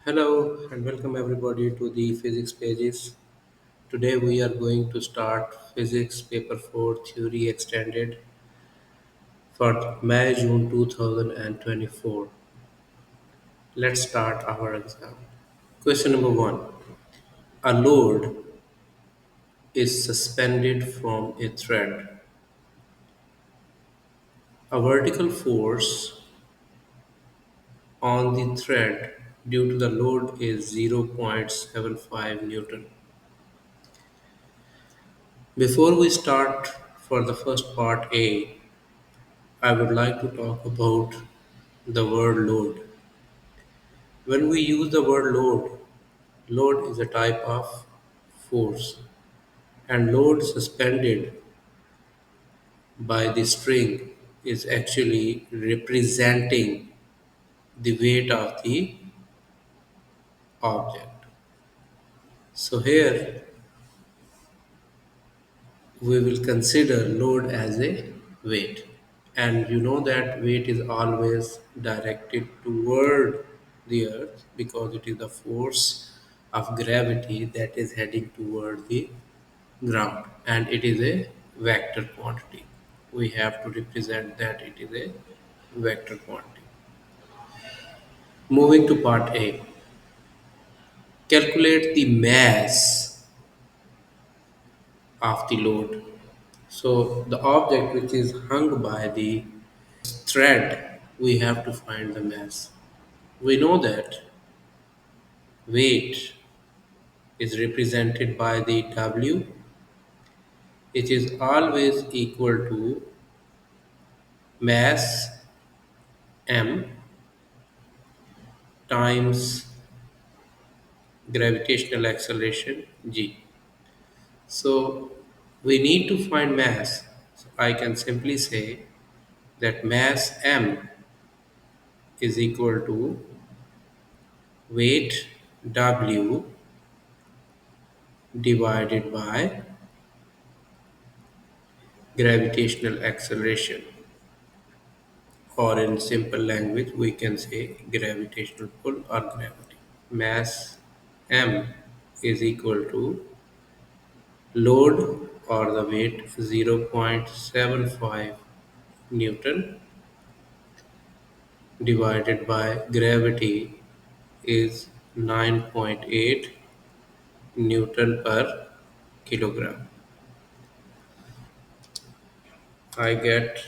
Hello and welcome everybody to the physics pages. Today we are going to start physics paper 4 theory extended for May June 2024. Let's start our exam. Question number 1. A load is suspended from a thread. A vertical force on the thread due to the load is 0.75 Newton. Before we start for the first part A, I would like to talk about the word load. When we use the word load is a type of force, and load suspended by the string is actually representing the weight of the object. So here we will consider load as a weight, and you know that weight is always directed toward the earth because it is the force of gravity that is heading toward the ground, and it is a vector quantity. We have to represent that it is a vector quantity. Moving to part A, calculate the mass of the load. So the object which is hung by the thread, we have to find the mass. We know that weight is represented by the W, which is always equal to mass m times gravitational acceleration g. So we need to find mass. So I can simply say that mass m is equal to weight W divided by gravitational acceleration, or in simple language we can say gravitational pull or gravity. Mass m is equal to load or the weight 0.75 Newton divided by gravity is 9.8 Newton per kilogram. I get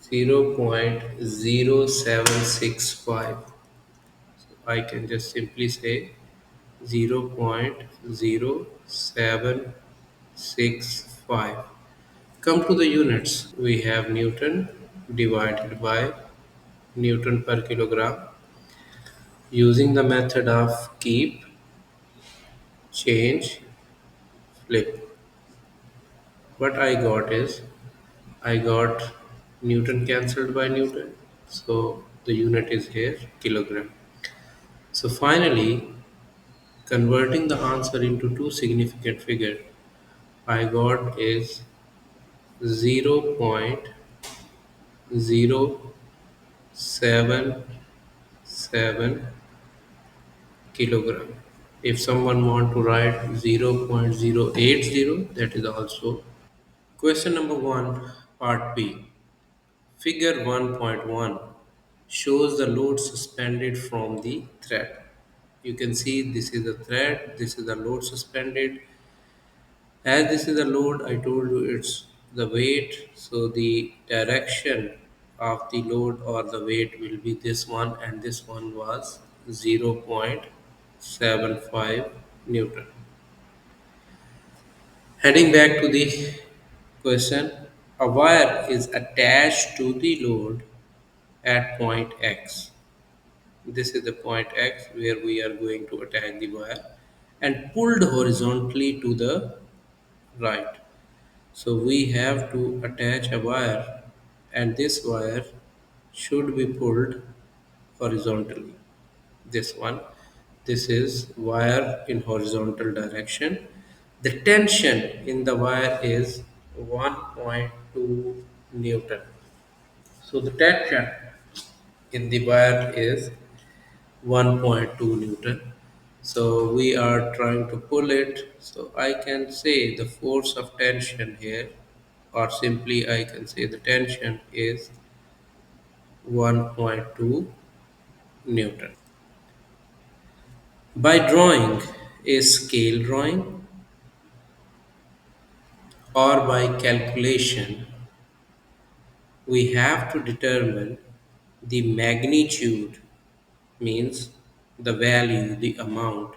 0.0765. I can just simply say 0.0765. Come to the units. We have Newton divided by Newton per kilogram. Using the method of keep, change, flip. What I got is I got Newton cancelled by Newton. So the unit is here kilogram. So finally, converting the answer into two significant figures, I got is 0.077 kilogram. If someone want to write 0.080, that is also. Question number 1, part B. Figure 1.1 shows the load suspended from the thread. You can see this is the thread, this is the load suspended. As this is a load, I told you it's the weight, so the direction of the load or the weight will be this one, and this one was 0.75 Newton. Heading back to the question, a wire is attached to the load at point X. This is the point X where we are going to attach the wire and pulled horizontally to the right. So we have to attach a wire, and this wire should be pulled horizontally. This one, this is wire in horizontal direction. The tension in the wire is 1.2 Newton. So the tension in the wire is 1.2 Newton. So we are trying to pull it. So I can say the force of tension here, or simply I can say the tension is 1.2 Newton. By drawing a scale drawing or by calculation, we have to determine the magnitude, means the value, the amount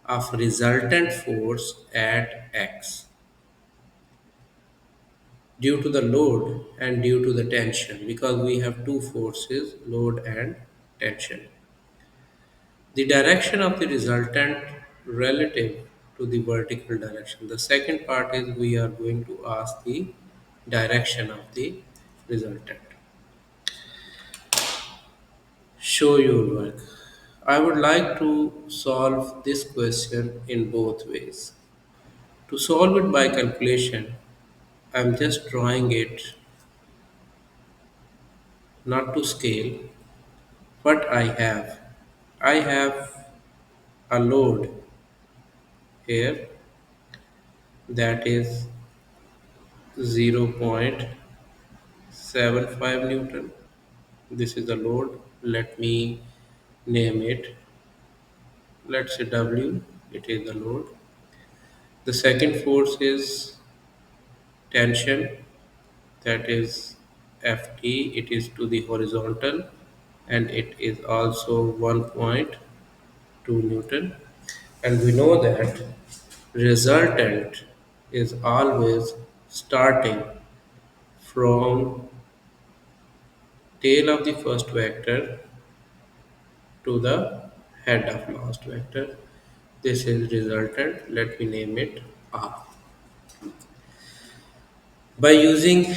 of resultant force at X due to the load and due to the tension, because we have two forces, load and tension. The direction of the resultant relative to the vertical direction. The second part is we are going to ask the direction of the resultant. Show your work. I would like to solve this question in both ways. To solve it by calculation, I'm just drawing it not to scale. What I have a load here that is 0.75 Newton. This is the load. Let me name it. Let's say W. It is the load. The second force is tension, that is Ft. It is to the horizontal and it is also 1.2 Newton. And we know that resultant is always starting from tail of the first vector to the head of last vector. This is resultant. Let me name it R. By using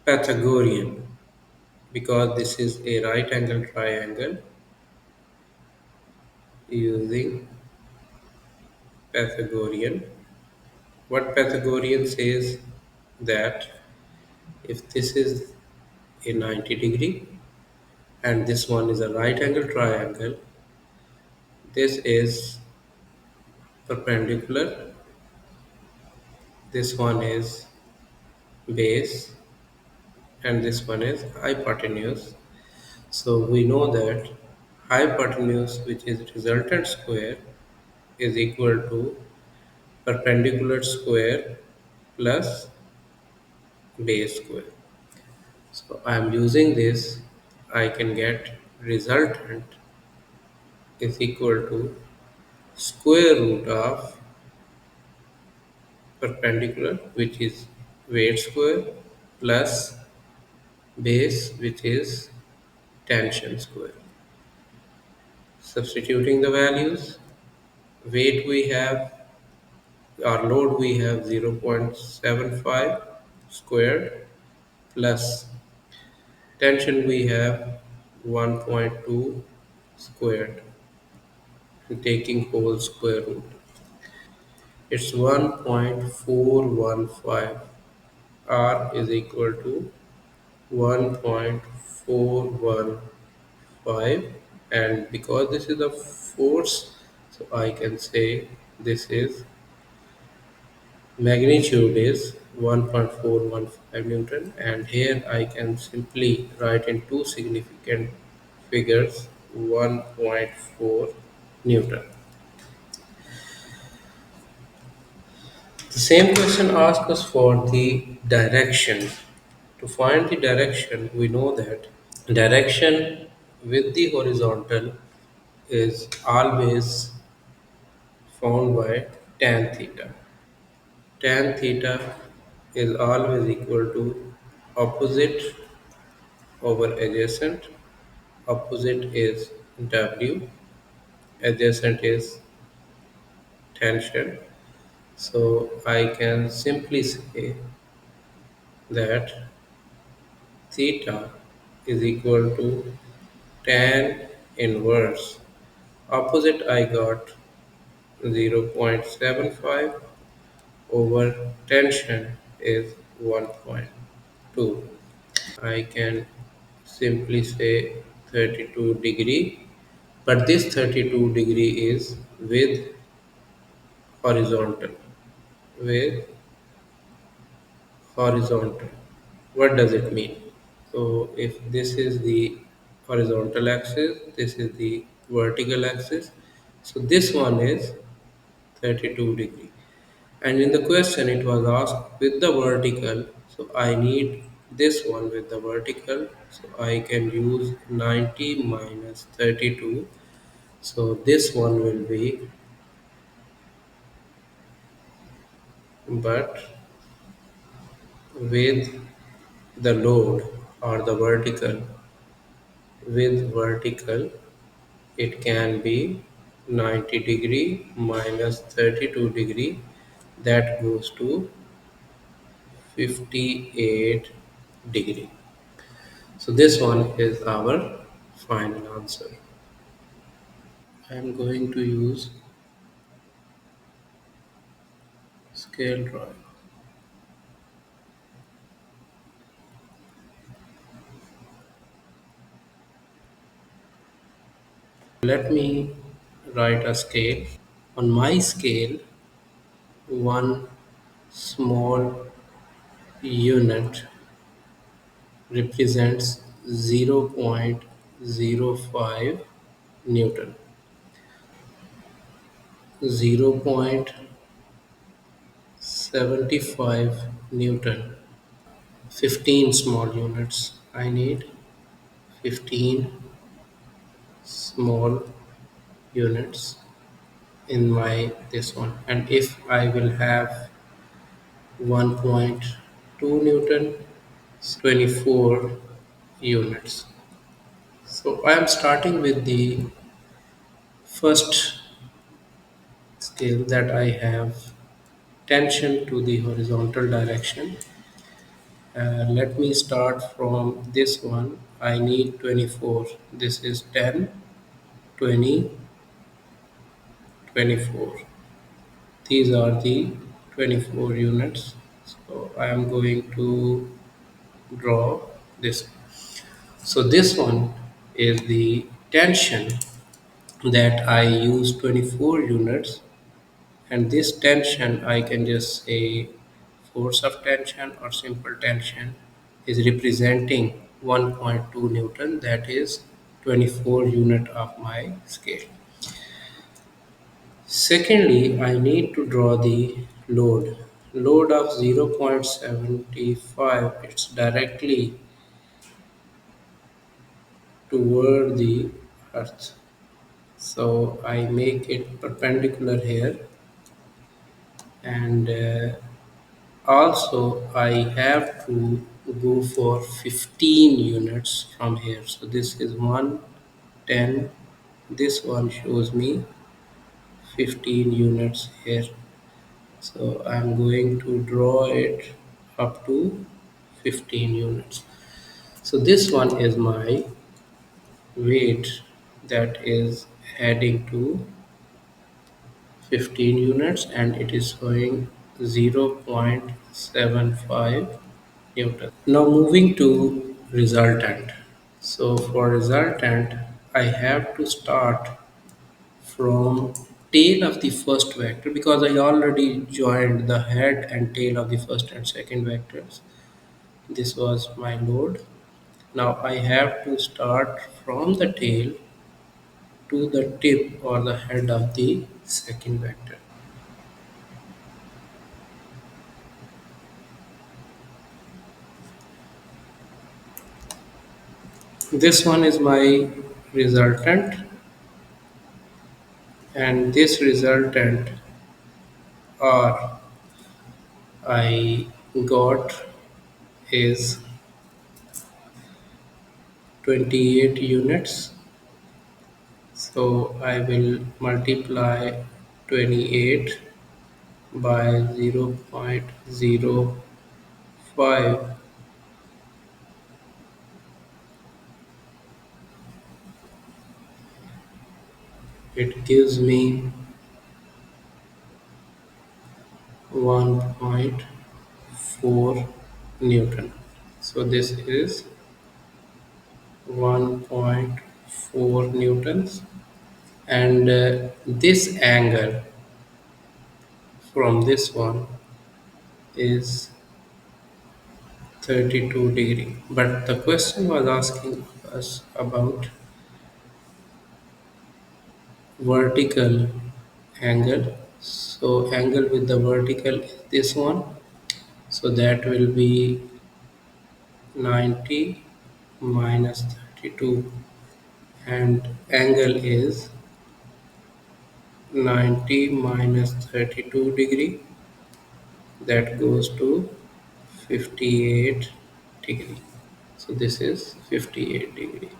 Pythagorean, because this is a right angle triangle, using Pythagorean, what Pythagorean says that if this is a 90 degree and this one is a right angle triangle, this is perpendicular, this one is base, and this one is hypotenuse. So we know that hypotenuse, which is resultant square, is equal to perpendicular square plus base square. So I am using this, I can get resultant is equal to square root of perpendicular, which is weight square, plus base, which is tension square. Substituting the values, weight we have, our load we have 0.75 squared, plus tension we have 1.2 squared, and taking whole square root. It's 1.415. R is equal to 1.415, and because this is a force, so I can say this is magnitude is 1.415 Newton, and here I can simply write in two significant figures 1.4 Newton. The same question asks us for the direction. To find the direction, we know that direction with the horizontal is always found by tan theta. Tan theta is always equal to opposite over adjacent. Opposite is W, adjacent is tension. So I can simply say that theta is equal to tan inverse. Opposite I got 0.75 over tension is 1.2. I can simply say 32 degree But this 32 degree is with horizontal. With horizontal. What does it mean? So if this is the horizontal axis, this is the vertical axis. So this one is 32 degree. And in the question it was asked with the vertical. So I need this one with the vertical. So I can use 90 minus 32. So this one will be, but with the load or the vertical, with vertical it can be 90 degree minus 32 degree, that goes to 58 degree. So this one is our final answer. I am going to use scale drawing. Let me write a scale. On my scale, one small unit represents 0.05 Newton. 0.75 Newton. 15 small units. I need 15 small units in my this one. And if I will have 1.2 Newton, 24 units. So I am starting with the first scale that I have tension to the horizontal direction. Let me start from this one. I need 24. This is 10, 20, 24. These are the 24 units. So I am going to draw this. So this one is the tension that I use 24 units, and this tension I can just say force of tension or simple tension is representing 1.2 Newton, that is 24 unit of my scale. Secondly, I need to draw the load. Load of 0.75, it's directly toward the earth. So I make it perpendicular here, and also I have to go for 15 units from here. So this is 1, 10. This one shows me 15 units here. So I'm going to draw it up to 15 units. So this one is my weight that is heading to 15 units, and it is showing 0.75 Newton. Now moving to resultant. So for resultant, I have to start from tail of the first vector because I already joined the head and tail of the first and second vectors. This was my load. Now I have to start from the tail to the tip or the head of the second vector. This one is my resultant, and this resultant or I got is 28 units. So I will multiply 28 by 0.05. It gives me 1.4 Newton. So this is 1.4 newtons. and this angle from this one is 32 degree, but the question was asking us about vertical angle. So angle with the vertical is this one, so that will be 90 minus 32, and angle is 90 minus 32 degree, that goes to 58 degree. So this is 58 degree.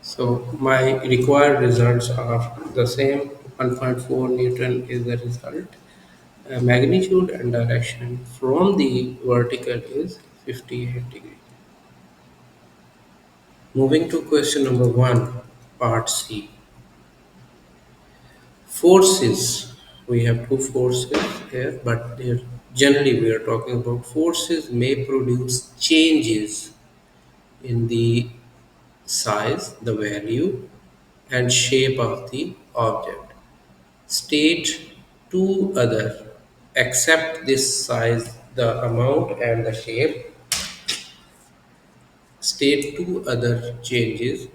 So my required results are the same. 1.4 Newton is the result. Magnitude and direction from the vertical is 58 degree. Moving to question number 1, part C. Forces. We have two forces here, but generally we are talking about forces may produce changes in the size, the value, and shape of the object. State two other, except this size, the amount, and the shape. State two other changes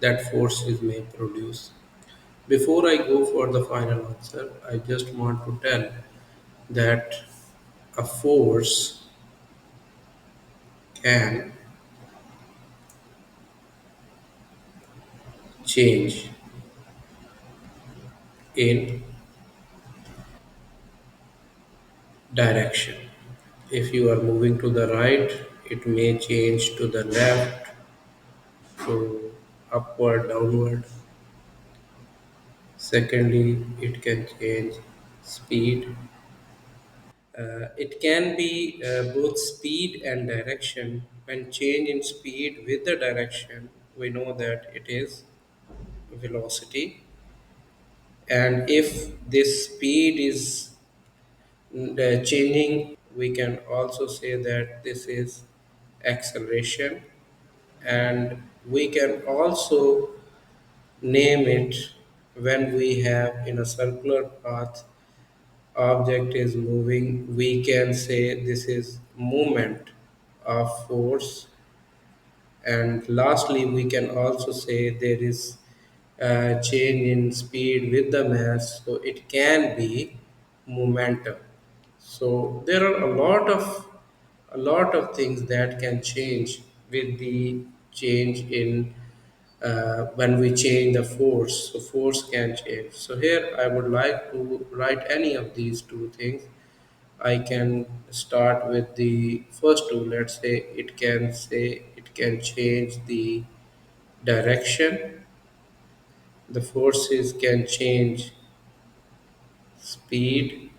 that forces may produce. Before I go for the final answer, I just want to tell that a force can change in direction. If you are moving to the right, it may change to the left, to upward, downward. Secondly, it can change speed. It can be both speed and direction. When change in speed with the direction, we know that it is velocity. And if this speed is changing, we can also say that this is acceleration. And we can also name it when we have in a circular path object is moving, we can say this is movement of force. And lastly, we can also say there is a change in speed with the mass, so it can be momentum. So there are a lot of things that can change with the change in when we change the force. So force can change. So here I would like to write any of these two things. I can start with the first two. Let's say it can change the direction. The forces can change speed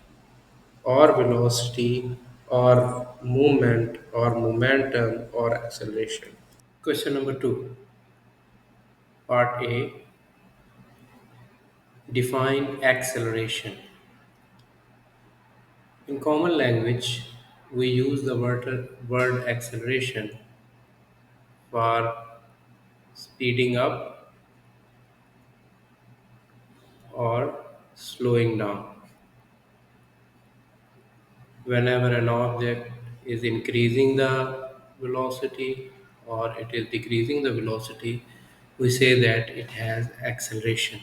or velocity or movement or momentum or acceleration. Question number 2, part A. Define acceleration. In common language, we use the word acceleration for speeding up or slowing down. Whenever an object is increasing the velocity or it is decreasing the velocity, we say that it has acceleration.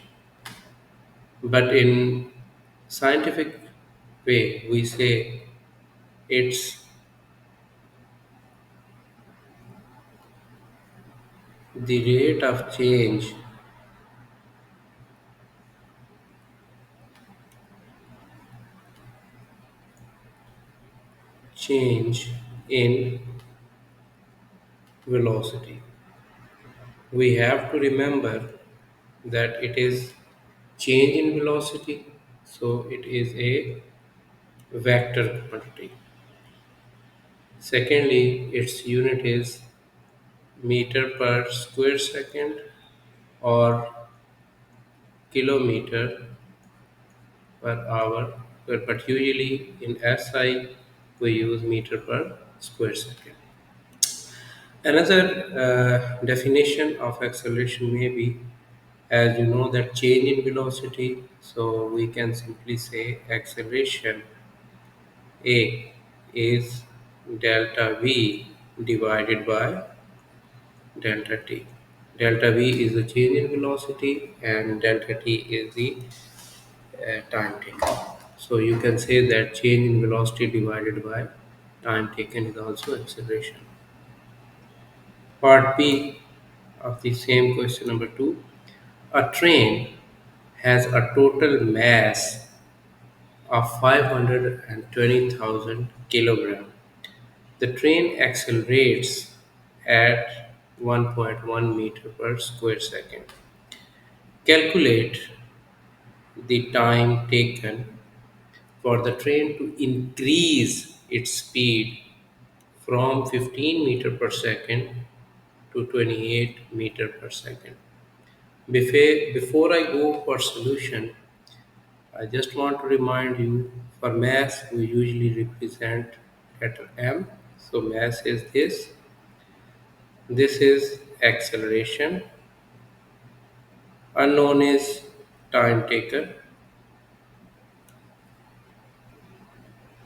But in scientific way, we say it's the rate of change in velocity. We have to remember that it is change in velocity, so it is a vector quantity. Secondly, its unit is meter per square second or kilometer per hour, but usually in SI we use meter per square second. Another definition of acceleration may be As you know that change in velocity, so we can simply say acceleration A is delta V divided by delta t. Delta V is the change in velocity and delta t is the time taken. So you can say that change in velocity divided by time taken is also acceleration. Part B of the same question number 2. A train has a total mass of 520,000 kilogram. The train accelerates at 1.1 meter per square second. Calculate the time taken for the train to increase its speed from 15 meter per second to 28 meter per second. Before I go for solution, I just want to remind you for mass we usually represent letter m. So mass is this. This is acceleration. Unknown is time taken.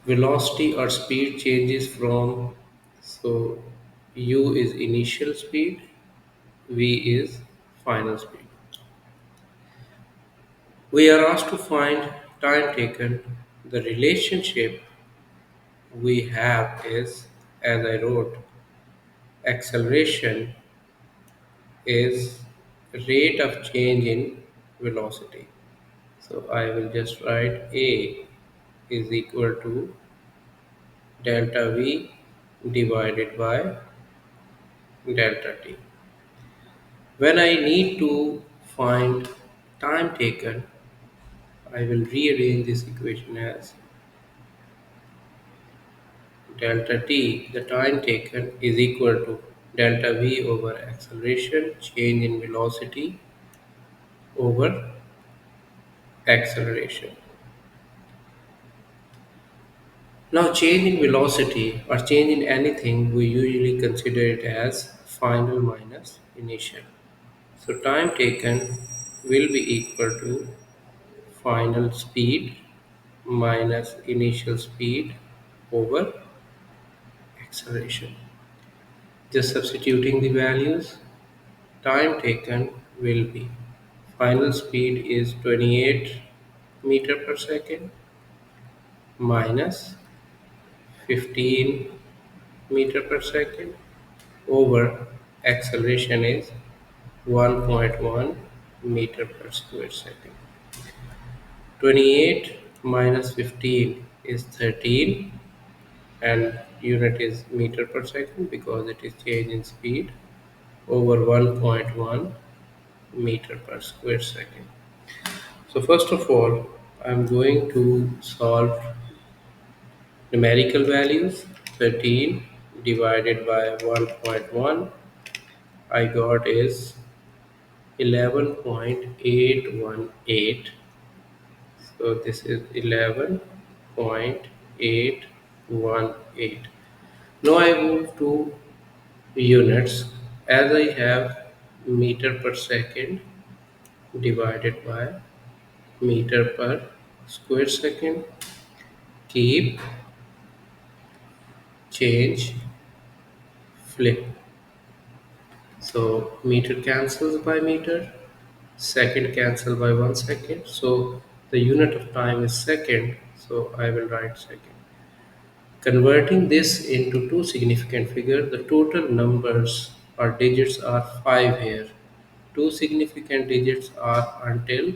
Velocity or speed changes from, so u is initial speed, v is final speed. We are asked to find time taken. The relationship we have is, as I wrote, acceleration is rate of change in velocity. So I will just write A is equal to delta V divided by delta t. When I need to find time taken, I will rearrange this equation as delta t, the time taken, is equal to delta v over acceleration, change in velocity over acceleration. Now, change in velocity or change in anything, we usually consider it as final minus initial. So, time taken will be equal to final speed minus initial speed over acceleration. Just substituting the values, time taken will be final speed is 28 meter per second minus 15 meter per second over acceleration is 1.1 meter per square second. 28 minus 15 is 13 and unit is meter per second because it is change in speed over 1.1 meter per square second. So first of all, I'm going to solve numerical values. 13 divided by 1.1 I got is 11.818. So this is 11.818. Now I move to units as I have meter per second divided by meter per square second. Keep, change, flip. So meter cancels by meter, second cancel by 1 second. So the unit of time is second. So I will write second. Converting this into two significant figures, the total numbers or digits are 5 here. Two significant digits are until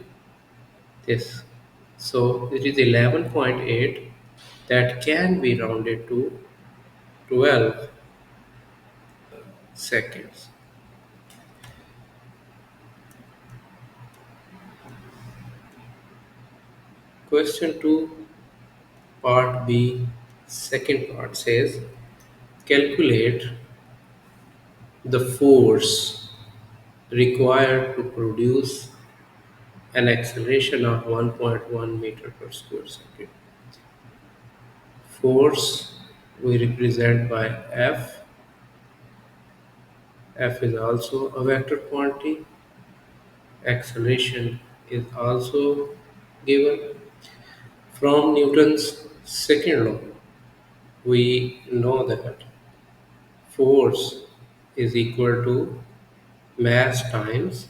this. So it is 11.8 that can be rounded to 12 seconds. Question 2, part B, second part says calculate the force required to produce an acceleration of 1.1 meter per square second. Force we represent by F. F is also a vector quantity Acceleration is also given from Newton's second law. We know that force is equal to mass times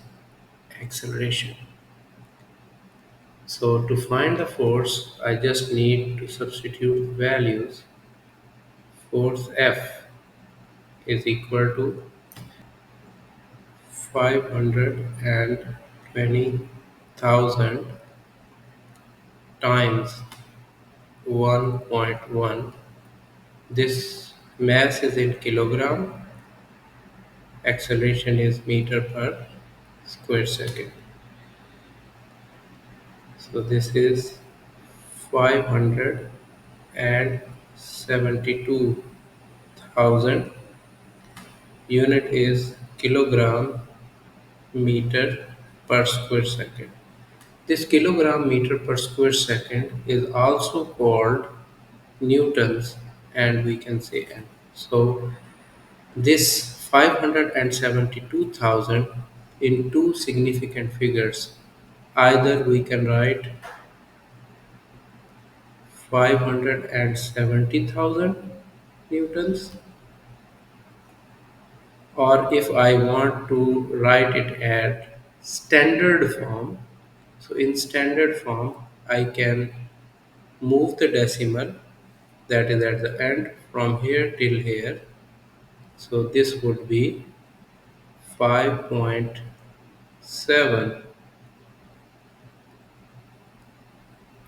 acceleration. So to find the force, I just need to substitute values. Force F is equal to 520,000 times 1.1. This mass is in kilogram, acceleration is meter per square second. So this is 572,000. Unit is kilogram meter per square second. This kilogram meter per square second is also called newtons, and we can say N. So this 572,000 in two significant figures. Either we can write 570,000 newtons, or if I want to write it at standard form, so in standard form I can move the decimal, that is at the end, from here till here. So this would be 5.7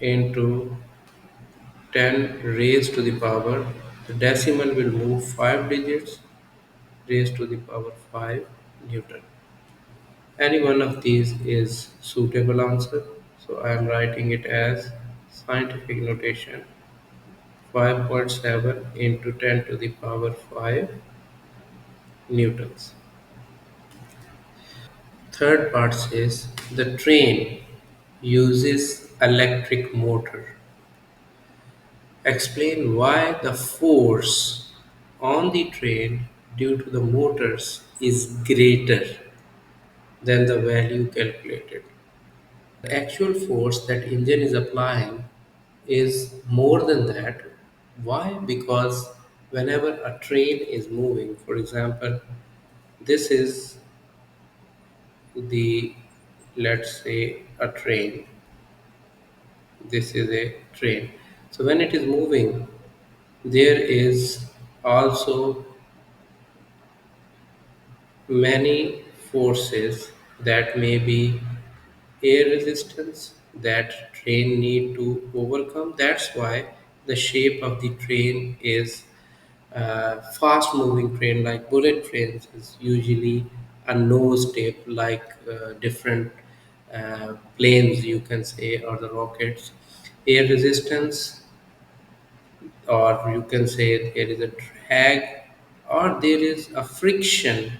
into 10 raised to the power, the decimal will move 5 digits, raised to the power 5 Newton. Any one of these is suitable answer. So I am writing it as scientific notation 5.7 into 10 to the power 5 newtons. Third part says the train uses electric motor. Explain why the force on the train due to the motors is greater than the value calculated. The actual force that engine is applying is more than that. Why? Because whenever a train is moving, for example, this is the, let's say, a train. This is a train. So when it is moving, there is also many forces, that may be air resistance that train need to overcome. That's why the shape of the train is fast moving train like bullet trains is usually a nose tape like different planes, you can say, or the rockets. Air resistance, or you can say there is a drag, or there is a friction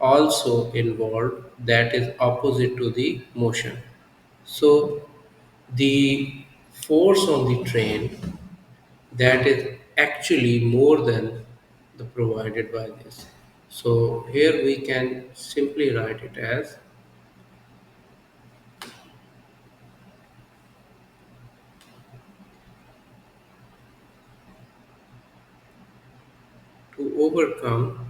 also involved, that is opposite to the motion. So the force on the train, that is actually more than the provided by this. So here we can simply write it as to overcome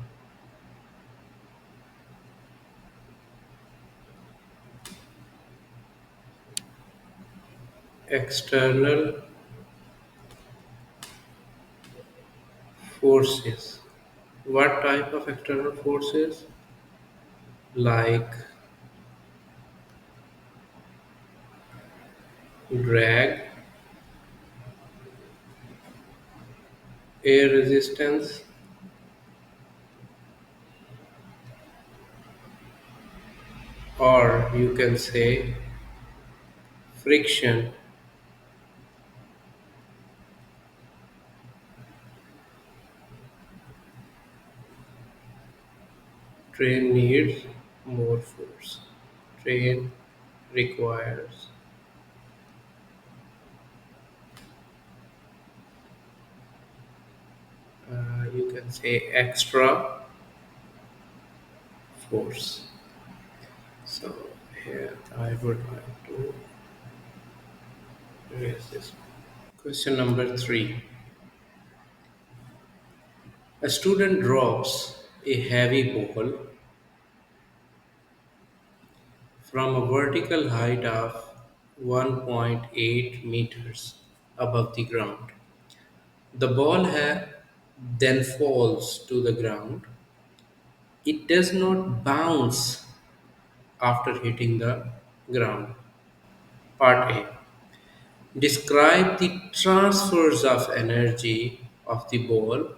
external forces. What type of external forces? Like drag, air resistance, or you can say friction. Train needs more force. Train requires, you can say, extra force. So here I would like to erase this. Question number 3. A student drops a heavy ball from a vertical height of 1.8 meters above the ground. The ball then falls to the ground. It does not bounce after hitting the ground. Part A. Describe the transfers of energy of the ball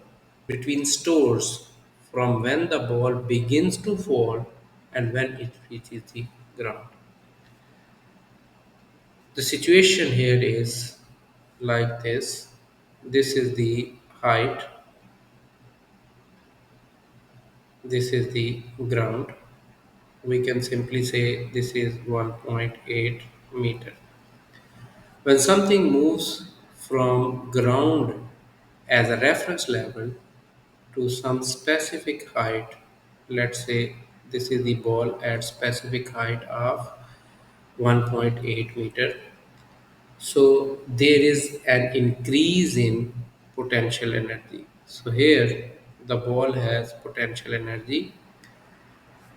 between stores from when the ball begins to fall and when it reaches the ground. The situation here is like this. This is the height, this is the ground. We can simply say this is 1.8 meter. When something moves from ground as a reference level to some specific height, let's say this is the ball at specific height of 1.8 meter, so there is an increase in potential energy. So here the ball has potential energy.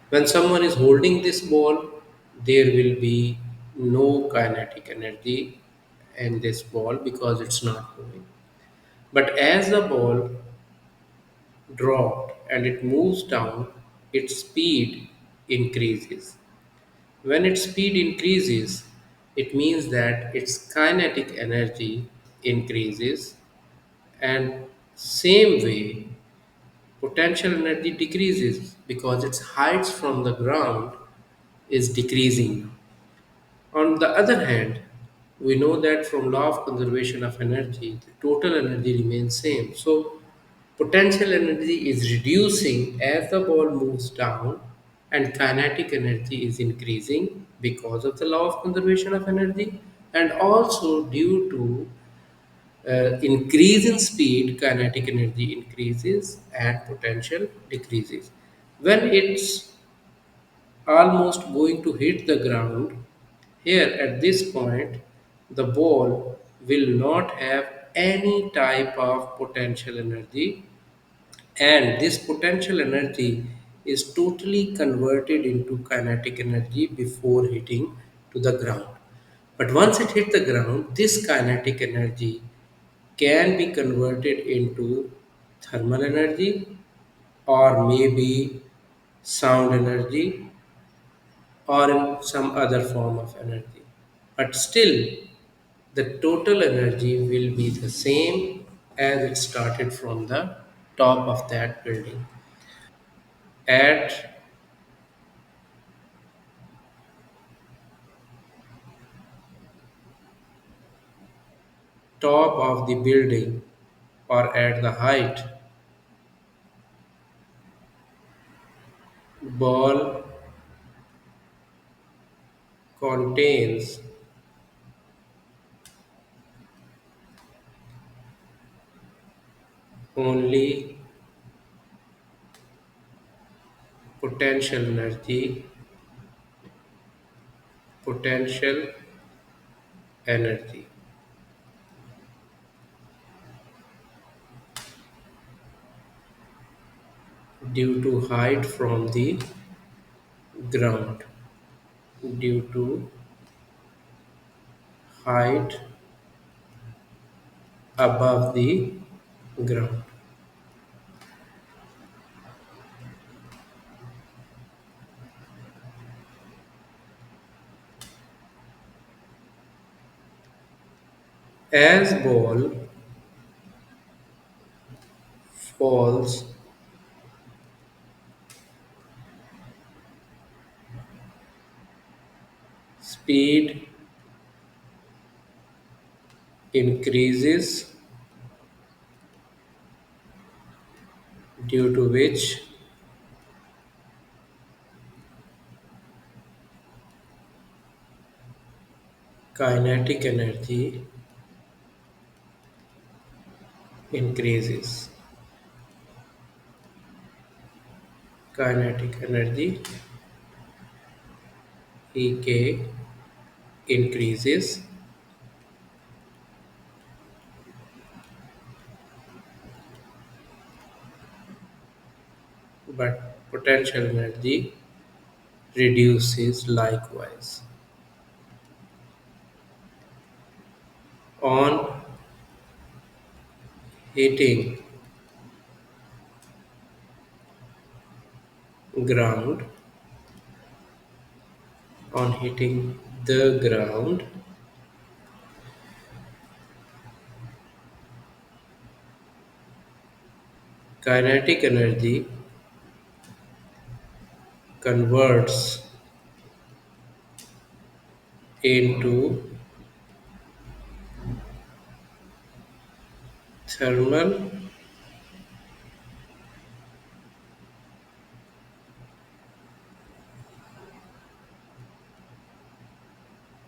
When someone is holding this ball, there will be no kinetic energy in this ball because it's not moving. But as the ball dropped and it moves down, its speed increases. When its speed increases, it means that its kinetic energy increases, and same way potential energy decreases because its height from the ground is decreasing. On the other hand, we know that from law of conservation of energy, the total energy remains same. So potential energy is reducing as the ball moves down, and kinetic energy is increasing because of the law of conservation of energy, and also due to increase in speed, kinetic energy increases and potential decreases. When it's almost going to hit the ground, here at this point, the ball will not have any type of potential energy, and this potential energy is totally converted into kinetic energy before hitting to the ground. But once it hit the ground, this kinetic energy can be converted into thermal energy or maybe sound energy or in some other form of energy. But still, the total energy will be the same as it started from the top of that building. At top of the building or at the height, ball contains only potential energy, potential energy due to height from the ground, due to height above the ground. As ball falls, speed increases, due to which kinetic energy increases. Kinetic energy Ek increases, but potential energy reduces likewise. On hitting ground, on hitting the ground, kinetic energy converts into thermal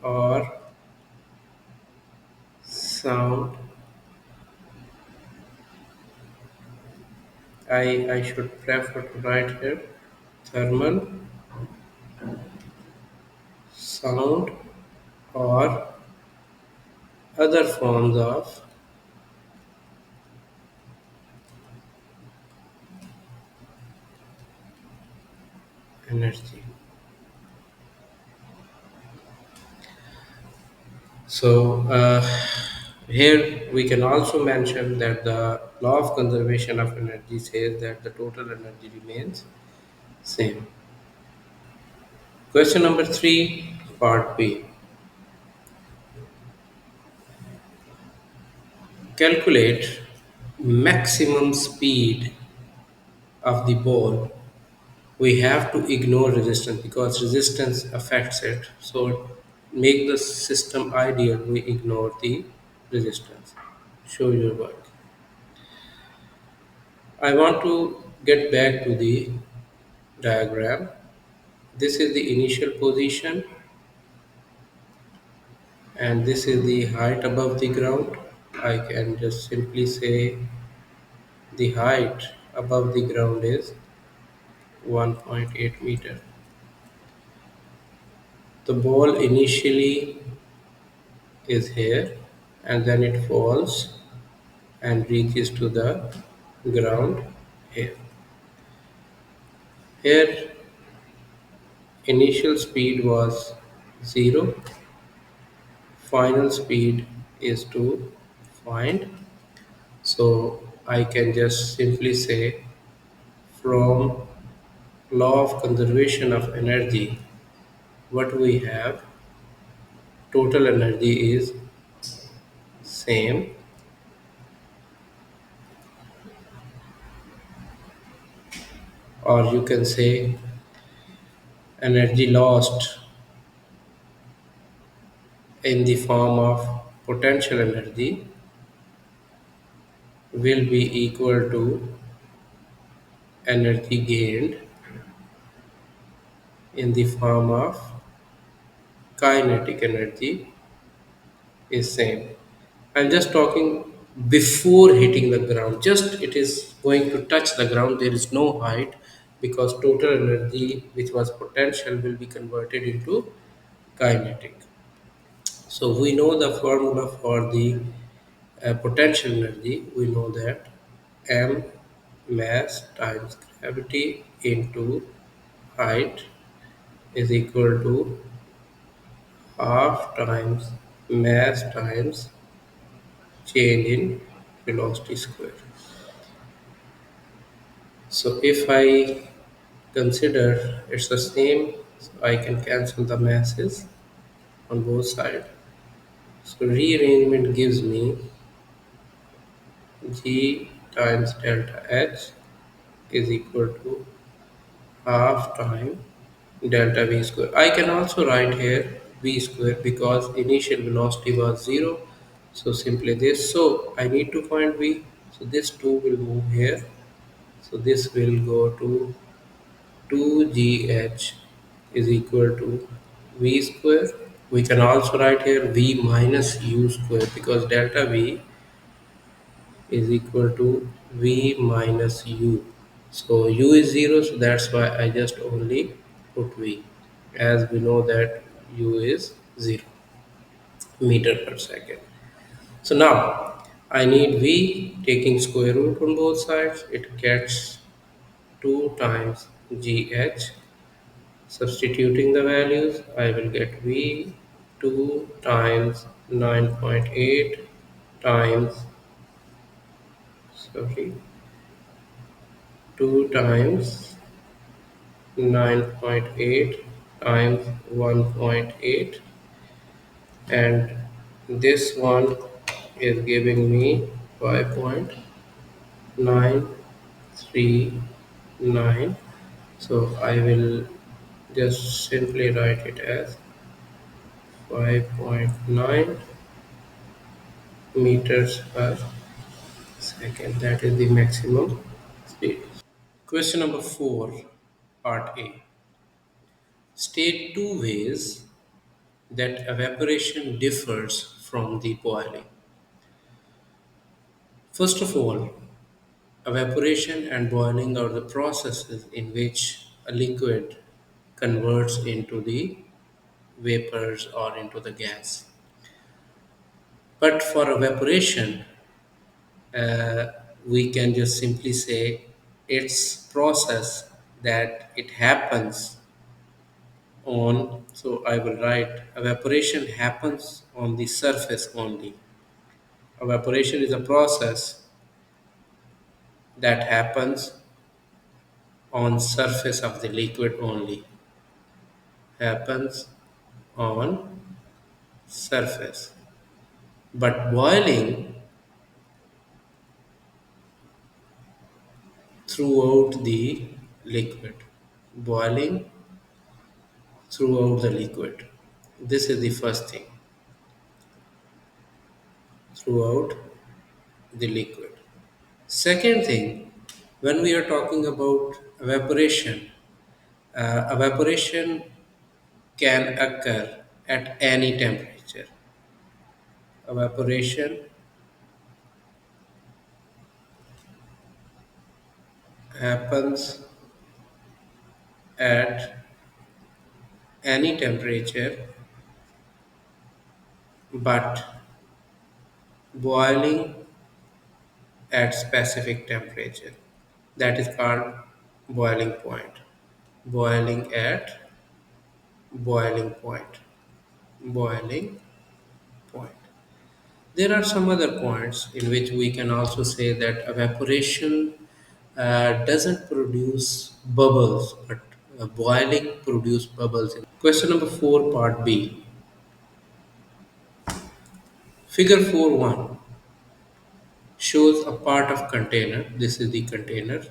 or sound. I should prefer to write here thermal, sound, or other forms of energy. So here we can also mention that the law of conservation of energy says that the total energy remains same. Question number 3, part B. Calculate maximum speed of the ball. We have to ignore resistance because resistance affects it. So make the system ideal, we ignore the resistance. Show your work. I want to get back to the diagram. This is the initial position and this is the height above the ground. I can just simply say the height above the ground is 1.8 meter. The ball initially is here and then it falls and reaches to the ground here. Here initial speed was 0, final speed is to find. So I can just simply say from law of conservation of energy what we have, total energy is same, or you can say energy lost in the form of potential energy will be equal to energy gained in the form of kinetic energy is same. I'm just talking before hitting the ground. Just it is going to touch the ground. There is no height because total energy, which was potential, will be converted into kinetic. So we know the formula for the potential energy. We know that m mass times gravity into height is equal to half times mass times change in velocity square. So if I consider it's the same, so I can cancel the masses on both sides. So rearrangement gives me g times delta h is equal to half time delta v square. I can also write here v square because initial velocity was 0. So simply this. So I need to find v. So this 2 will move here. So this will go to 2gh is equal to v square. We can also write here v minus u square because delta v is equal to v minus u. So u is 0, so that's why I just only put v. as we know that U is 0 meter per second. So now I need V taking square root on both sides. It gets 2 times GH. Substituting the values, I will get V 2 times 9.8 times, sorry, 2 times 9.8 times 1.8, and this one is giving me 5.939. So I will just simply write it as 5.9 meters per second. That is the maximum speed. Question number 4, part A. State two ways that evaporation differs from the boiling. First of all, evaporation and boiling are the processes in which a liquid converts into the vapors or into the gas. But for evaporation, uh, we can just simply say it's process that it happens on. So I will write evaporation happens on the surface only. Evaporation is a process that happens on surface of the liquid only. Happens on surface. But boiling throughout the liquid. Boiling throughout the liquid. This is the first thing. Throughout the liquid. Second thing, when we are talking about evaporation, evaporation can occur at any temperature. Evaporation happens at any temperature, but boiling at specific temperature. That is called boiling point. Boiling at boiling point. Boiling point. There are some other points in which we can also say that evaporation doesn't produce bubbles, but boiling produce bubbles. Question number 4, part B. Figure 4.1 shows a part of container. This is the container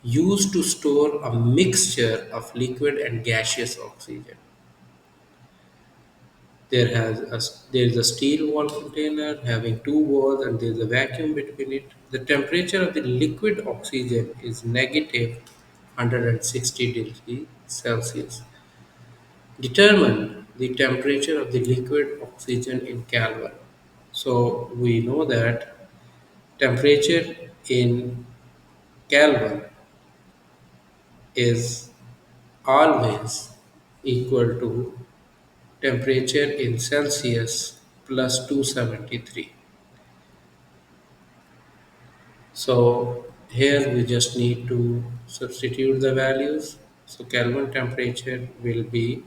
used to store a mixture of liquid and gaseous oxygen. There is a steel wall container having two walls and there is a vacuum between it. The temperature of the liquid oxygen is negative 160 degrees Celsius. Determine the temperature of the liquid oxygen in Kelvin. So we know that temperature in Kelvin is always equal to temperature in Celsius plus 273. So here we just need to substitute the values. So Kelvin temperature will be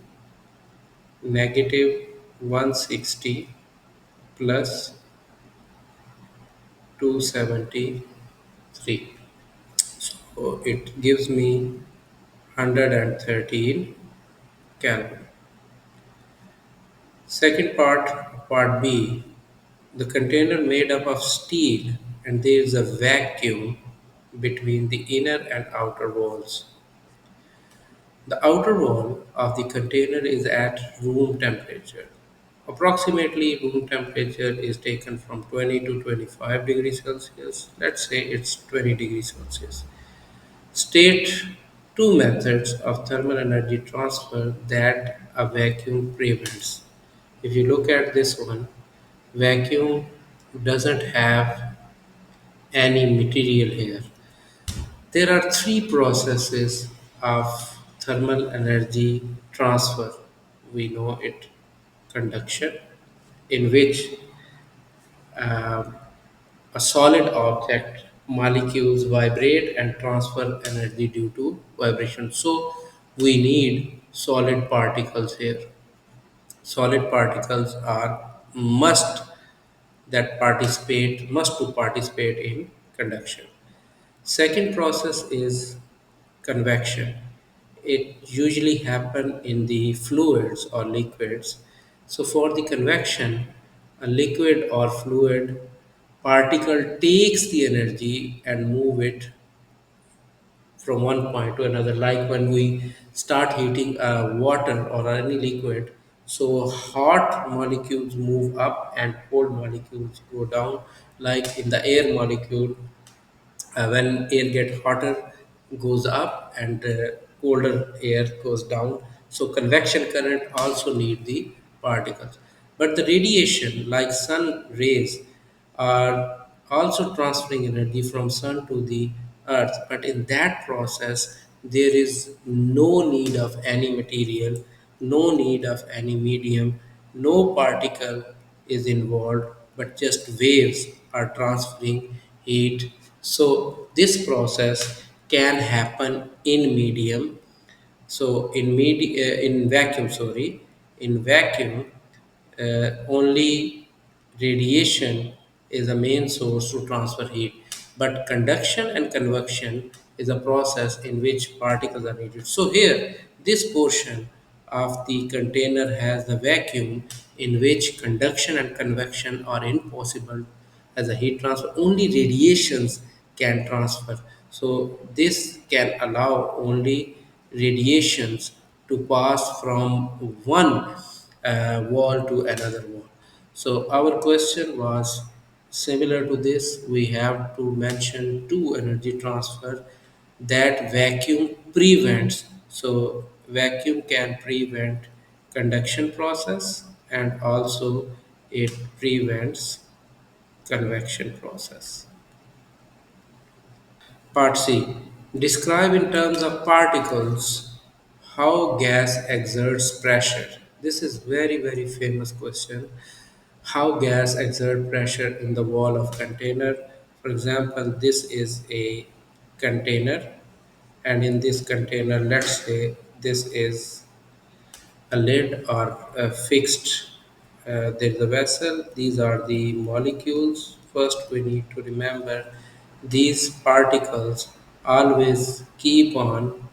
negative 160 plus 273. So it gives me 113 Kelvin. Second part, part B, the container made up of steel and there is a vacuum between the inner and outer walls. The outer wall of the container is at room temperature. Approximately room temperature is taken from 20 to 25 degrees Celsius. Let's say it's 20 degrees Celsius. State two methods of thermal energy transfer that a vacuum prevents. If you look at this one, vacuum doesn't have any material here. There are three processes of thermal energy transfer, we know it conduction, in which um, a solid object molecules vibrate and transfer energy due to vibration. So we need solid particles here. Solid particles are must to participate in conduction. Second process is convection. It usually happen in the fluids or liquids. So for the convection, a liquid or fluid particle takes the energy and move it from one point to another. Like when we start heating water or any liquid, so hot molecules move up and cold molecules go down. Like in the air molecule, when air gets hotter goes up and colder air goes down, so convection current also need the particles. But the radiation like sun rays are also transferring energy from sun to the earth, but in that process there is no need of any material, no need of any medium, no particle is involved, but just waves are transferring heat. So this process can happen in medium. So in vacuum, sorry, in vacuum, only radiation is the main source to transfer heat. But conduction and convection is a process in which particles are needed. So here, this portion of the container has the vacuum in which conduction and convection are impossible as a heat transfer. Only radiations can transfer. So this can allow only radiations to pass from one wall to another wall. So our question was similar to this. We have to mention two energy transfer that vacuum prevents. So vacuum can prevent conduction process and also it prevents convection process. Part C. Describe in terms of particles how gas exerts pressure. This is very famous question. How gas exert pressure in the wall of container. For example, this is a container, and in this container, let's say this is a lid or a fixed. There's a vessel. These are the molecules. First, we need to remember these particles always keep on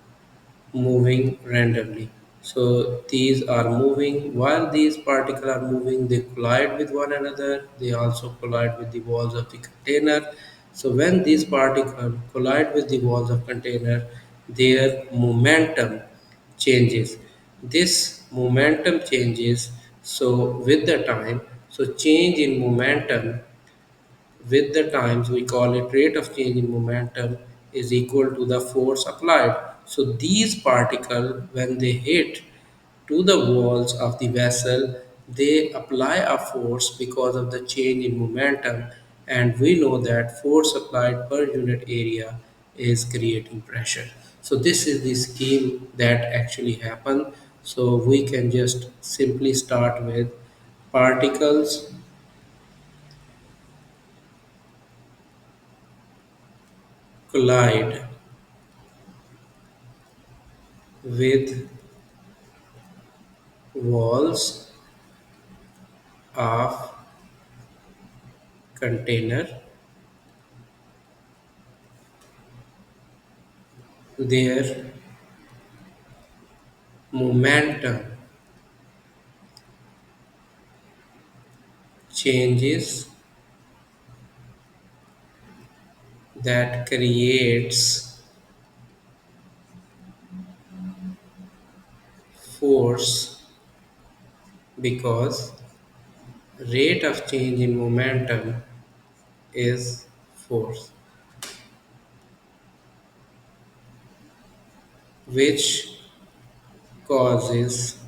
moving randomly. So these are moving. While these particles are moving, they collide with one another. They also collide with the walls of the container. So when these particles collide with the walls of container, their momentum changes. This momentum changes. So with the time, so change in momentum with the times, we call it rate of change in momentum is equal to the force applied. So these particles, when they hit to the walls of the vessel, they apply a force because of the change in momentum, and we know that force applied per unit area is creating pressure. So this is the scheme that actually happen. So we can just simply start with particles collide with walls of container. Their momentum changes that creates force because rate of change in momentum is force, which causes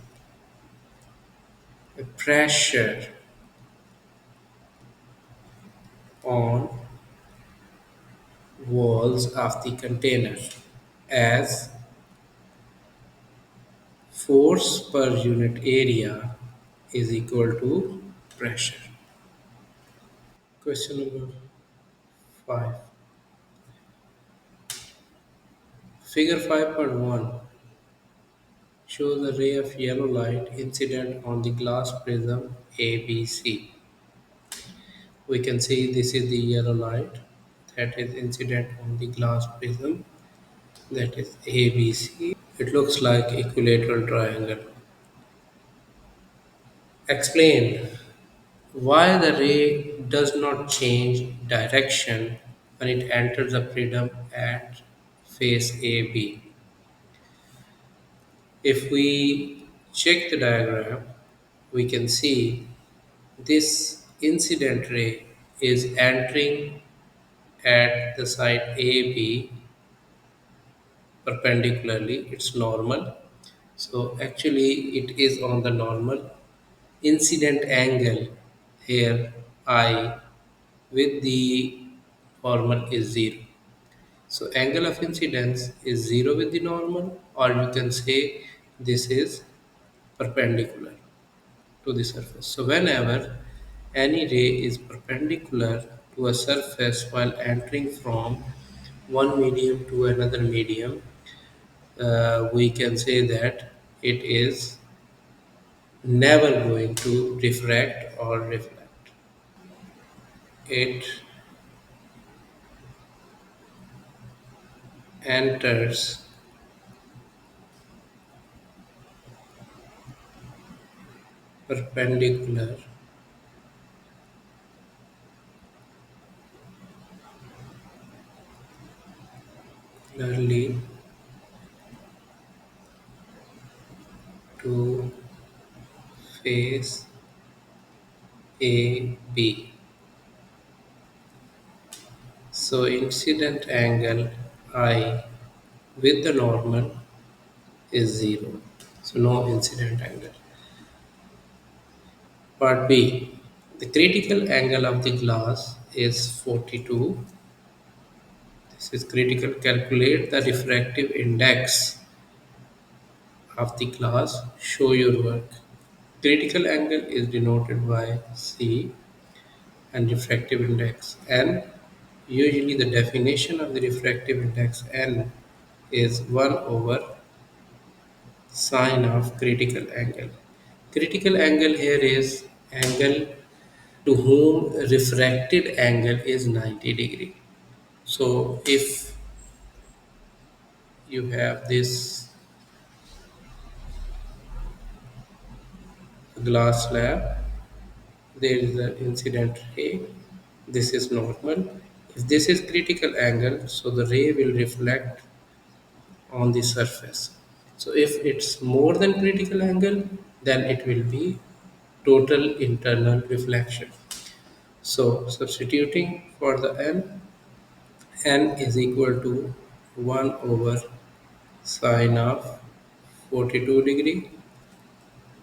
a pressure on walls of the container as Force per unit area is equal to pressure. Question number 5. Figure 5.1 shows a ray of yellow light incident on the glass prism ABC. We can see this is the yellow light that is incident on the glass prism, that is ABC. It looks like equilateral triangle. Explain why the ray does not change direction when it enters the prism at face AB. If we check the diagram, we can see this incident ray is entering at the side AB perpendicularly, it's normal. So actually it is on the normal. Incident angle here I with the normal is 0. So angle of incidence is 0 with the normal, or you can say this is perpendicular to the surface. So whenever any ray is perpendicular to a surface while entering from one medium to another medium, we can say that it is never going to refract or reflect. It enters perpendicularly to face AB. So incident angle I with the normal is 0. So no incident angle. Part B. The critical angle of the glass is 42. This is critical. Calculate the refractive index of the glass. Show your work. Critical angle is denoted by C and refractive index N. Usually the definition of the refractive index N is 1 over sine of critical angle. Critical angle here is angle to whom refracted angle is 90 degree. So if you have this glass slab, there is an incident ray, this is normal. If this is critical angle, so the ray will reflect on the surface. So if it's more than critical angle, then it will be total internal reflection. So substituting for the n is equal to 1 over sine of 42 degree.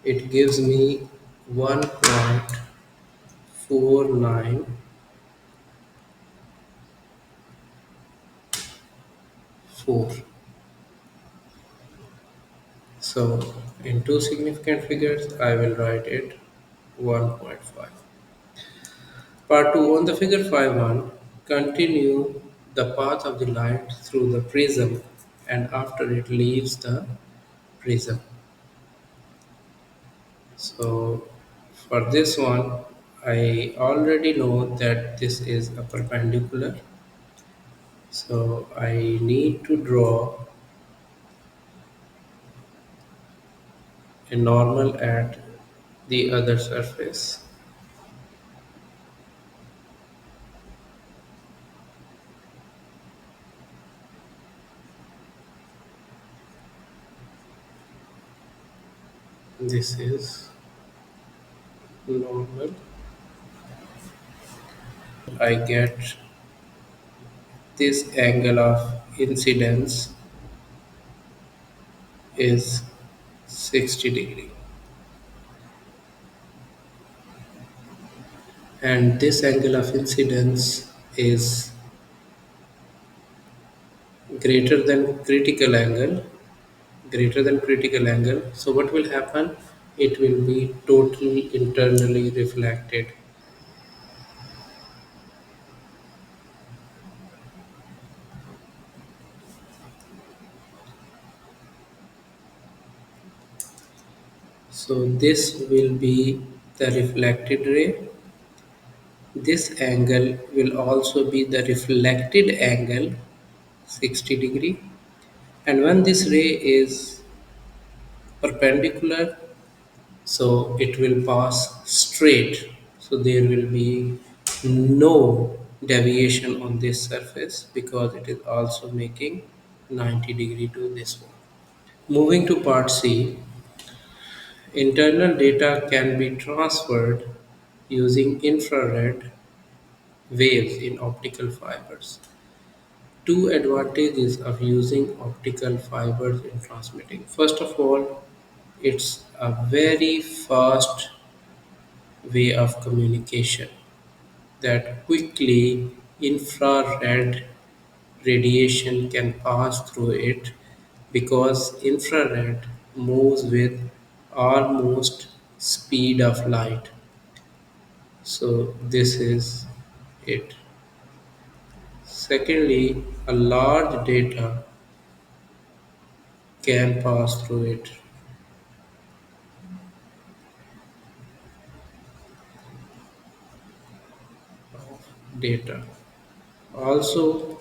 It gives me 1.494. So in two significant figures, I will write it 1.5. Part 2 on the figure 5.1, continue the path of the light through the prism and after it leaves the prism. So for this one, I already know that this is a perpendicular. So I need to draw a normal at the other surface. This is normal. I get this angle of incidence is 60 degree, and this angle of incidence is greater than critical angle, greater than critical angle. So what will happen? It will be totally internally reflected. So this will be the reflected ray. This angle will also be the reflected angle, 60 degree. And when this ray is perpendicular, so it will pass straight. So there will be no deviation on this surface because it is also making 90 degree to this one. Moving to part C, internal data can be transferred using infrared waves in optical fibers. Two advantages of using optical fibers in transmitting. First of all, it's a very fast way of communication that quickly infrared radiation can pass through it because infrared moves with almost speed of light. So this is it. Secondly, a large data can pass through it. Data. Also,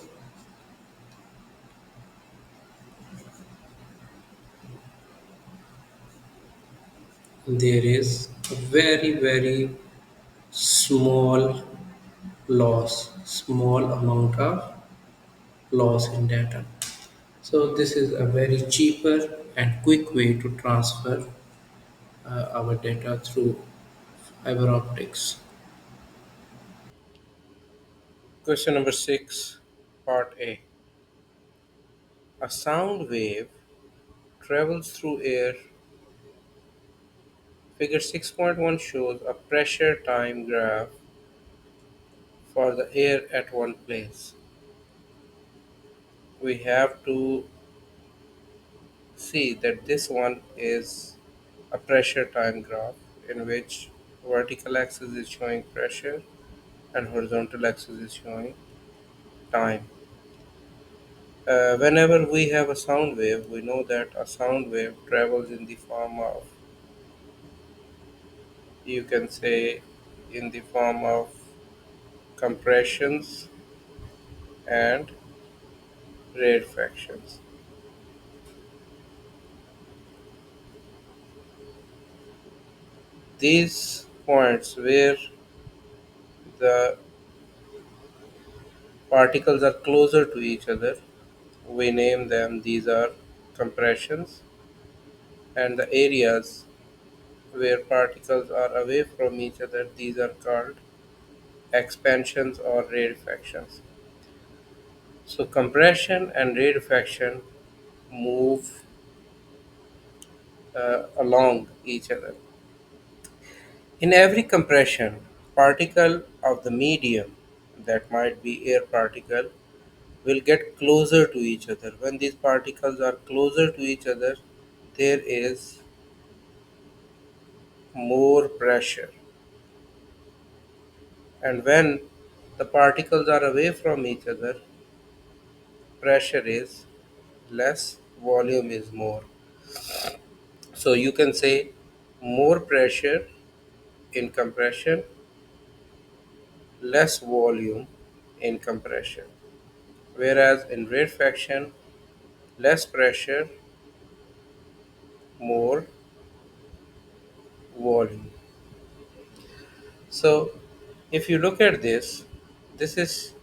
there is a very small small amount of loss in data. So this is a very cheaper and quick way to transfer our data through fiber optics. Question number 6, part A. A sound wave travels through air. Figure 6.1 shows a pressure time graph for the air at one place. We have to see that this one is a pressure time graph in which vertical axis is showing pressure and horizontal axis is showing time. Whenever we have a sound wave, we know that a sound wave travels in the form of, you can say, in the form of compressions and rarefactions. These points where the particles are closer to each other, we name them, these are compressions, and the areas where particles are away from each other, these are called expansions or rarefactions. So compression and rarefaction move along each other. In every compression, particle of the medium, that might be air particle, will get closer to each other. When these particles are closer to each other, there is more pressure. And when the particles are away from each other, pressure is less, volume is more. So you can say more pressure in compression, less volume in compression. Whereas in rarefaction, less pressure, more volume. So if you look at this, this is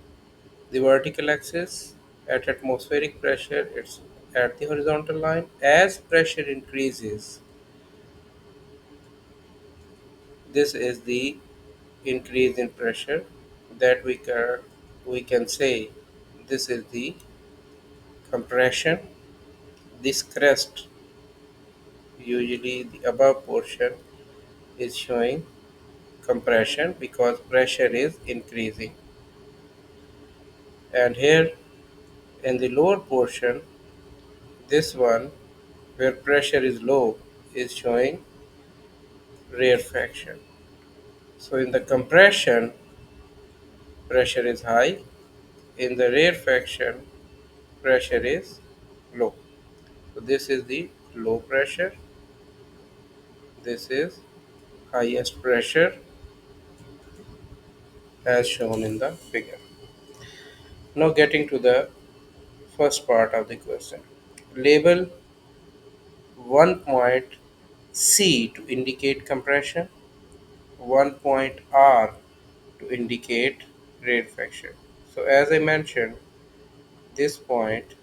the vertical axis at atmospheric pressure, it's at the horizontal line. As pressure increases, this is the increase in pressure that we can say this is the compression. This crest, usually the above portion, is showing compression because pressure is increasing. And here in the lower portion, this one where pressure is low is showing rarefaction. So in the compression, pressure is high. In the rarefaction, pressure is low. So this is the low pressure. This is highest pressure as shown in the figure. Now getting to the first part of the question. Label one point C to indicate compression, one point R to indicate rarefaction. So as I mentioned, this point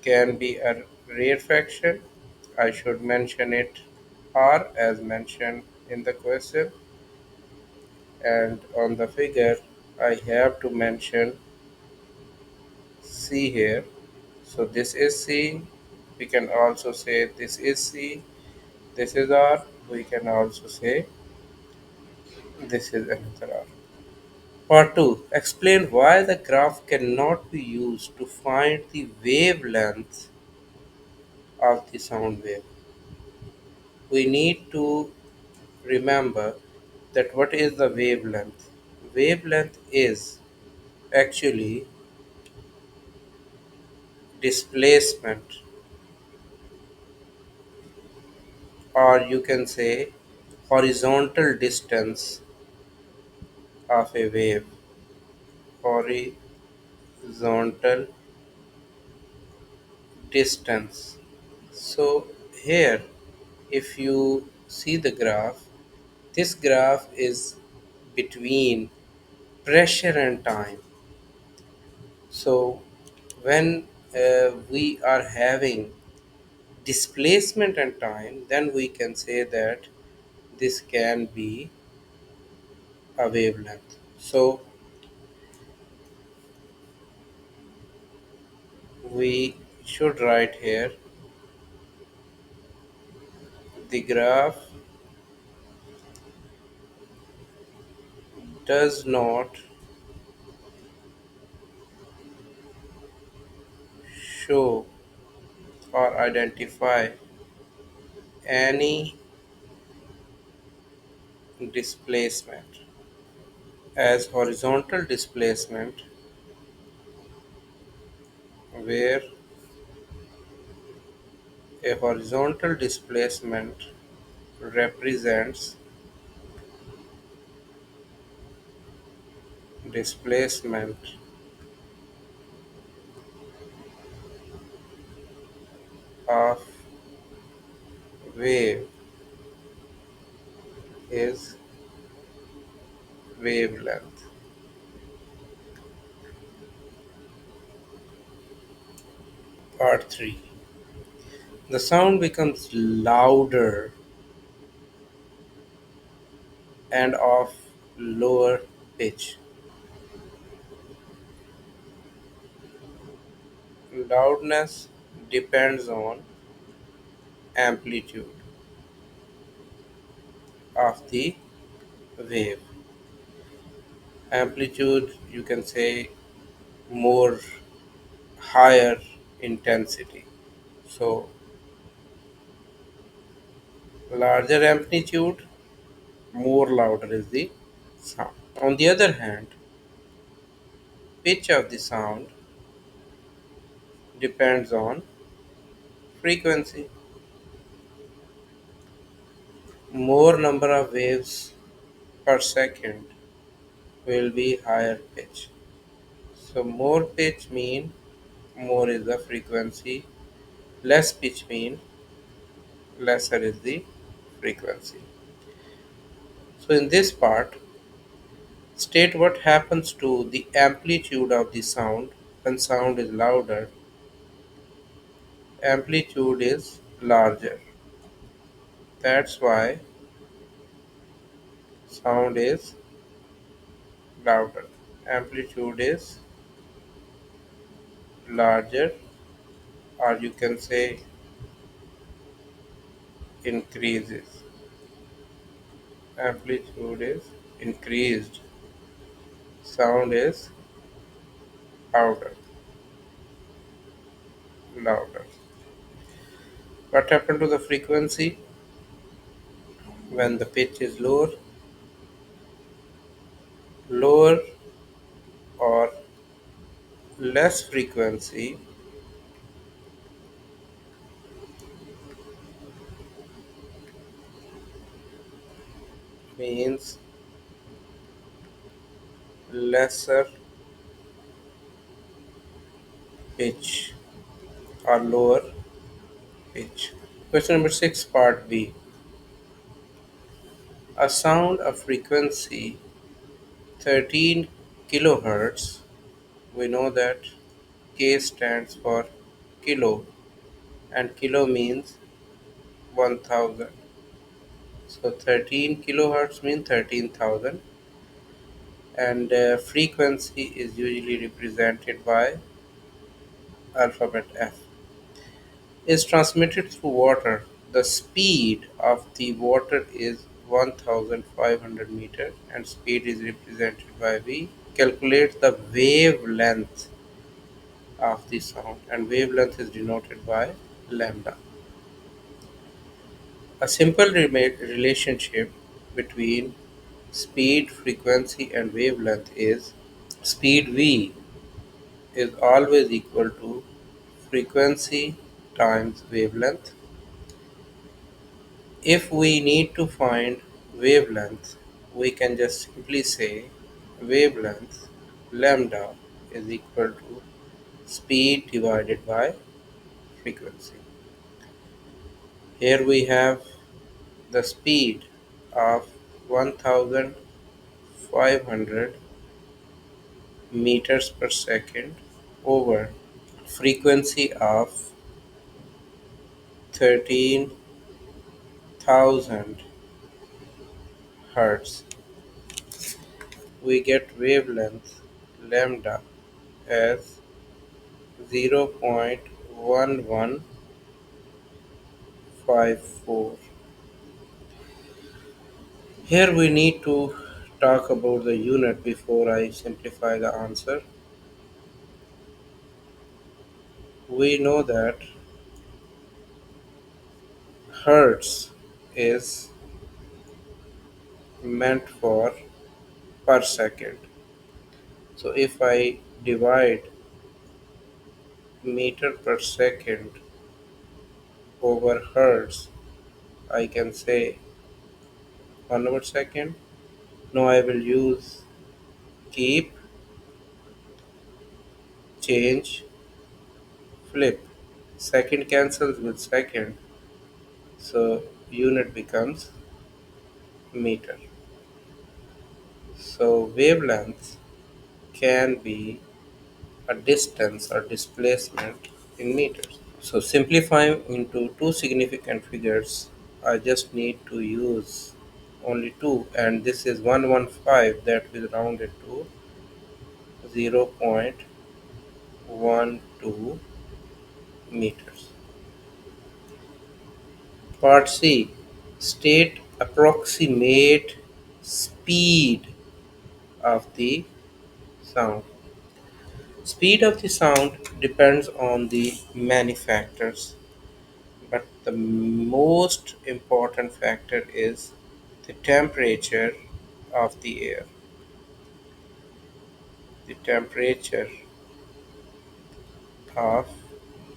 can be a rarefaction. I should mention it R as mentioned in the question, and on the figure I have to mention C here. So this is C. We can also say this is C. This is R. We can also say this is another R. Part 2. Explain why the graph cannot be used to find the wavelength of the sound wave. We need to remember that what is the wavelength? Wavelength is actually displacement, or you can say horizontal distance of a wave. Horizontal distance. So here, if you see the graph, this graph is between pressure and time. So when we are having displacement and time, then we can say that this can be a wavelength. So we should write here the graph does not show or identify any displacement, as horizontal displacement, where a horizontal displacement represents displacement of wave is wavelength. Part 3. The sound becomes louder and of lower pitch. Loudness depends on amplitude of the wave. Amplitude, you can say, more higher intensity. So larger amplitude, more louder is the sound. On the other hand, pitch of the sound depends on frequency. More number of waves per second will be higher pitch. So more pitch mean more is the frequency, less pitch mean lesser is the frequency. So in this part, state what happens to the amplitude of the sound when sound is louder. Amplitude is larger. That's why sound is louder. Amplitude is larger, or you can say increases. Amplitude is increased. Sound is louder. Louder. What happened to the frequency when the pitch is lower? Lower or less frequency means lesser pitch or lower pitch. Question number 6, part B. A sound of frequency 13 kilohertz. We know that K stands for kilo and kilo means 1000. So 13 kilohertz means 13,000 and frequency is usually represented by alphabet F. Is transmitted through water. The speed of the water is 1500 meter and speed is represented by V. Calculate the wavelength of the sound and wavelength is denoted by lambda. A simple relationship between speed, frequency and wavelength is speed V is always equal to frequency times wavelength. If we need to find wavelength, we can just simply say wavelength lambda is equal to speed divided by frequency. Here we have the speed of 1500 meters per second over frequency of 13,000 hertz. We get wavelength lambda as 0.1154. Here we need to talk about the unit before I simplify the answer. We know that hertz is meant for per second. So if I divide meter per second over hertz, I can say 1 over second. Now I will use keep, change, flip. Second cancels with second, so unit becomes meter. So wavelength can be a distance or displacement in meters. So simplifying into two significant figures, I just need to use only two, and this is 115 that will round it to 0.12 meters. Part C. State approximate speed of the sound. Speed of the sound depends on the many factors, but the most important factor is the temperature of the air. The temperature of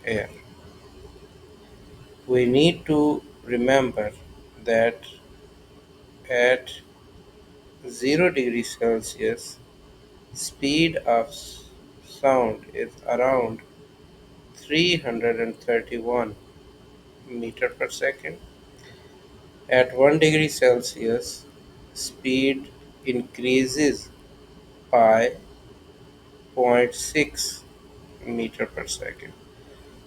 air. We need to remember that at 0 degrees Celsius, speed of sound is around 331 meter per second. At 1 degree Celsius, speed increases by zero point 0.6 meter per second.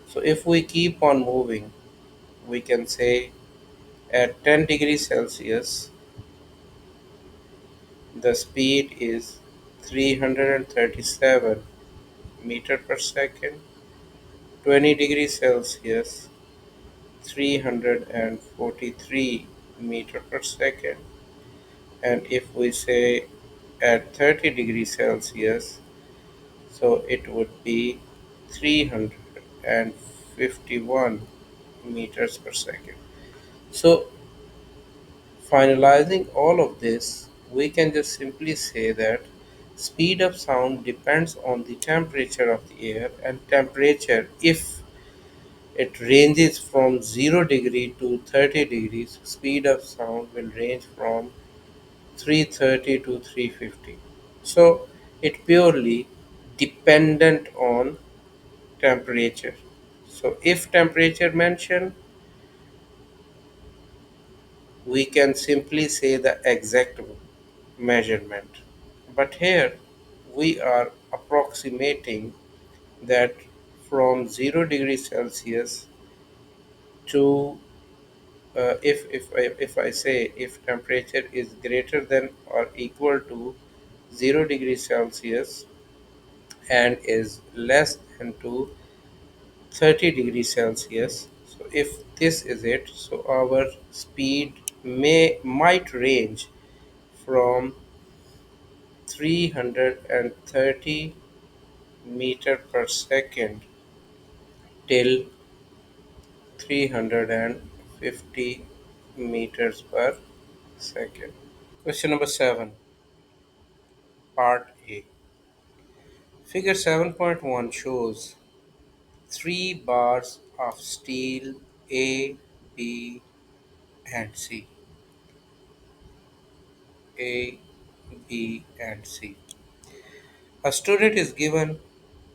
So if we keep on moving, we can say at 10 degrees Celsius, the speed is 337 meter per second. 20 degrees Celsius, 343 meter per second. And if we say at 30 degrees Celsius, so it would be 351 meters per second. So finalizing all of this, we can just simply say that speed of sound depends on the temperature of the air, and temperature, if it ranges from 0 degree to 30 degrees, speed of sound will range from 330 to 350. So it purely dependent on temperature. So if temperature mentioned, we can simply say the exact measurement. But here we are approximating that from 0 degrees Celsius to if I say if temperature is greater than or equal to 0 degrees Celsius and is less than to 30 degrees Celsius. So if this is it, so our speed might range from 330 meter per second till 350 meters per second. Question number 7, part A. Figure 7.1 shows three bars of steel A, B, and C. A, B, and C. A student is given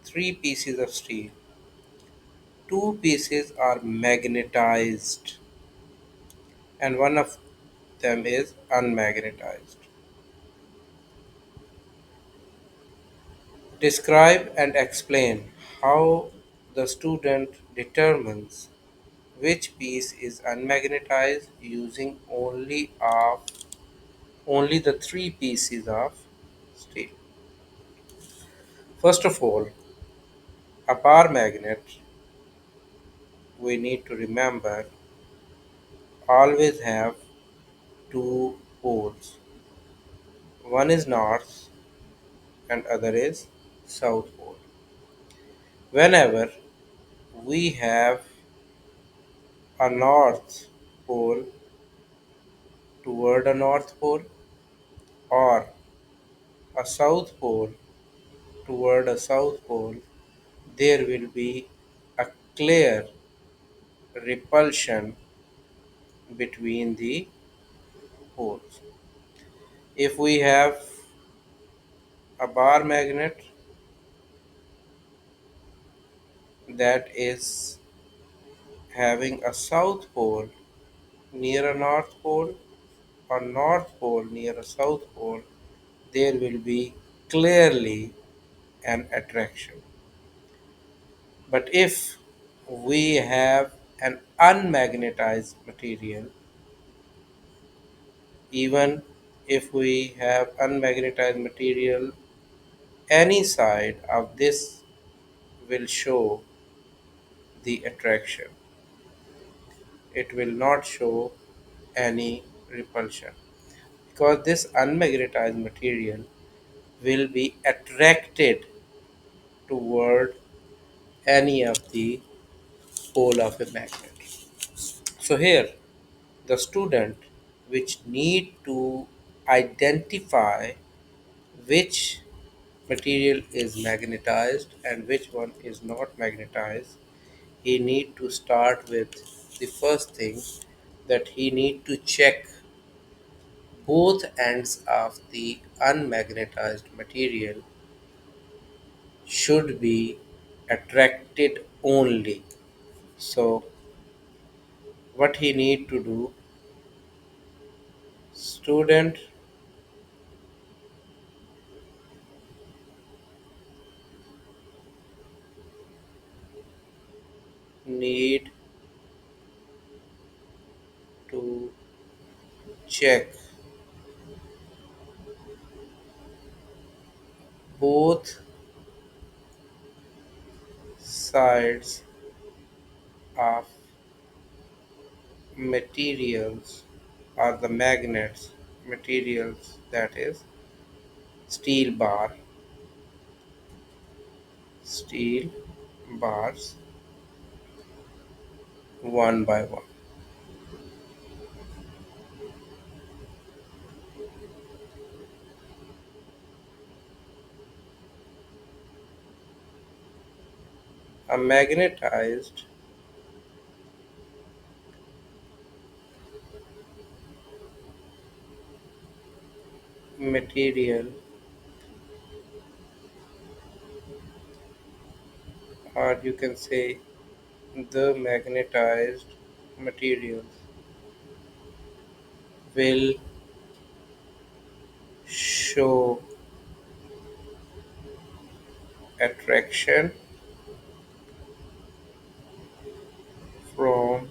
three pieces of steel. Two pieces are magnetized, and one of them is unmagnetized. Describe and explain how the student determines which piece is unmagnetized using only the three pieces of steel. First of all, a bar magnet, we need to remember, always have two poles. One is north and other is south pole. Whenever we have a north pole toward a north pole or a south pole toward a south pole, there will be a clear repulsion between the poles. If we have a bar magnet that is having a south pole near a north pole or north pole near a south pole, there will be clearly an attraction. But if we have an unmagnetized material, even if we have unmagnetized material, any side of this will show the attraction. It will not show any repulsion because this unmagnetized material will be attracted toward any of the pole of a magnet. So here the student which need to identify which material is magnetized and which one is not magnetized, he need to start with the first thing, that he need to check both ends of the unmagnetized material should be attracted only. So what he need to do, student need to check both sides of materials or the magnets materials, that is steel bar, steel bars, one by one. A magnetized material, or you can say the magnetized materials, will show attraction from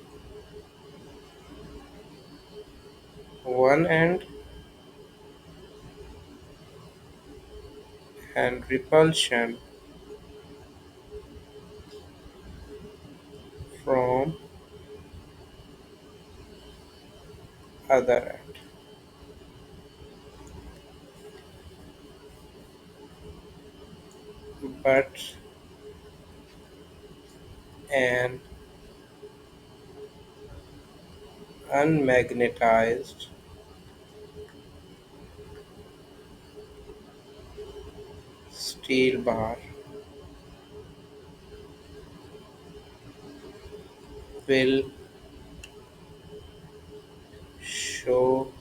one end and repulsion from other end. But an unmagnetized steel bar will show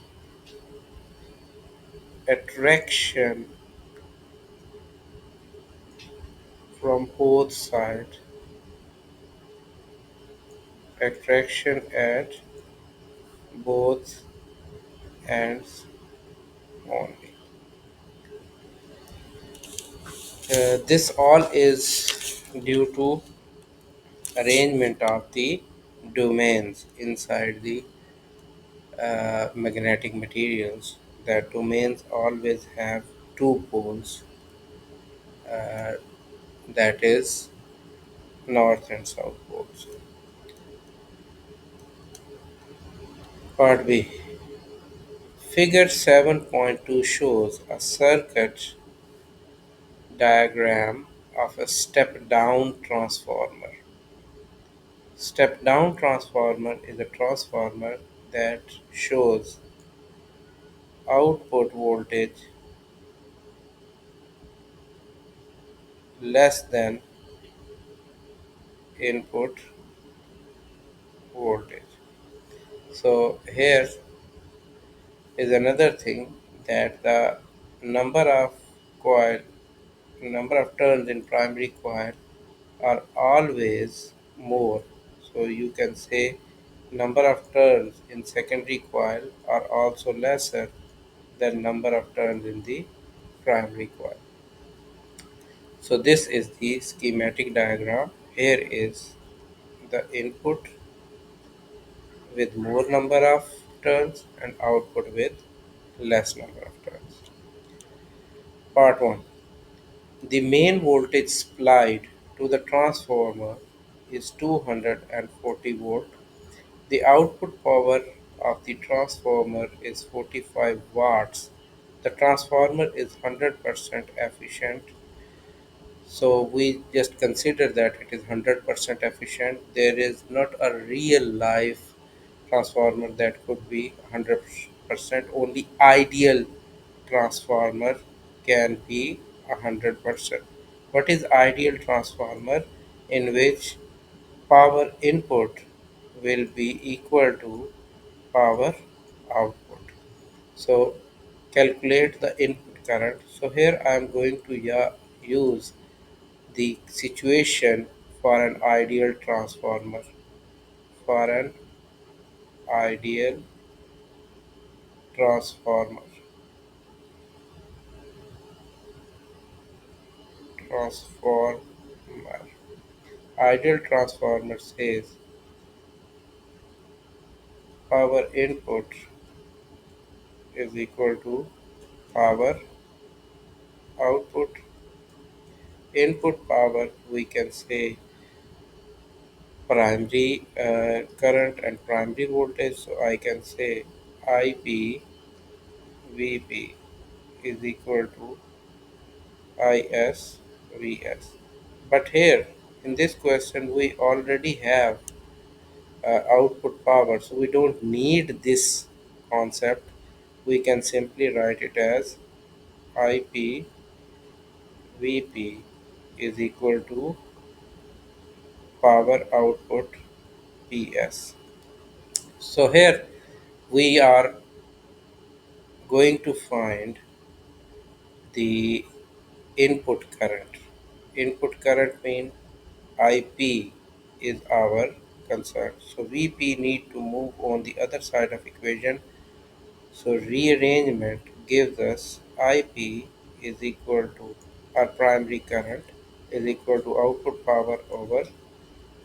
attraction from both sides, attraction at both ends only. This all is due to arrangement of the domains inside the magnetic materials. That domains always have two poles, uh, that is north and south poles. Part B. Figure 7.2 shows a circuit diagram of a step-down transformer. Step-down transformer is a transformer that shows output voltage less than input voltage. So here is another thing, that the number of coil number of turns in primary coil are always more. So you can say number of turns in secondary coil are also lesser than number of turns in the primary coil. So this is the schematic diagram. Here is the input with more number of turns and output with less number of turns. Part 1. The main voltage supplied to the transformer is 240 volt. The output power of the transformer is 45 watts. The transformer is 100% efficient. So we just consider that it is 100% efficient. There is not a real life transformer that could be 100%. Only ideal transformer can be 100%. What is ideal transformer? In which power input will be equal to power output. So calculate the input current. So here I am going to use the situation for an ideal transformer. For an ideal transformer. Transformer. Ideal transformer says power input is equal to power output. Input power, we can say primary current and primary voltage. So I can say IP VP is equal to IS VS. But here in this question we already have output power. So we don't need this concept. We can simply write it as IP Vp is equal to power output Ps. So here we are going to find the input current. Input current means IP is our concern. So Vp need to move on the other side of equation. So rearrangement gives us IP is equal to our primary current is equal to output power over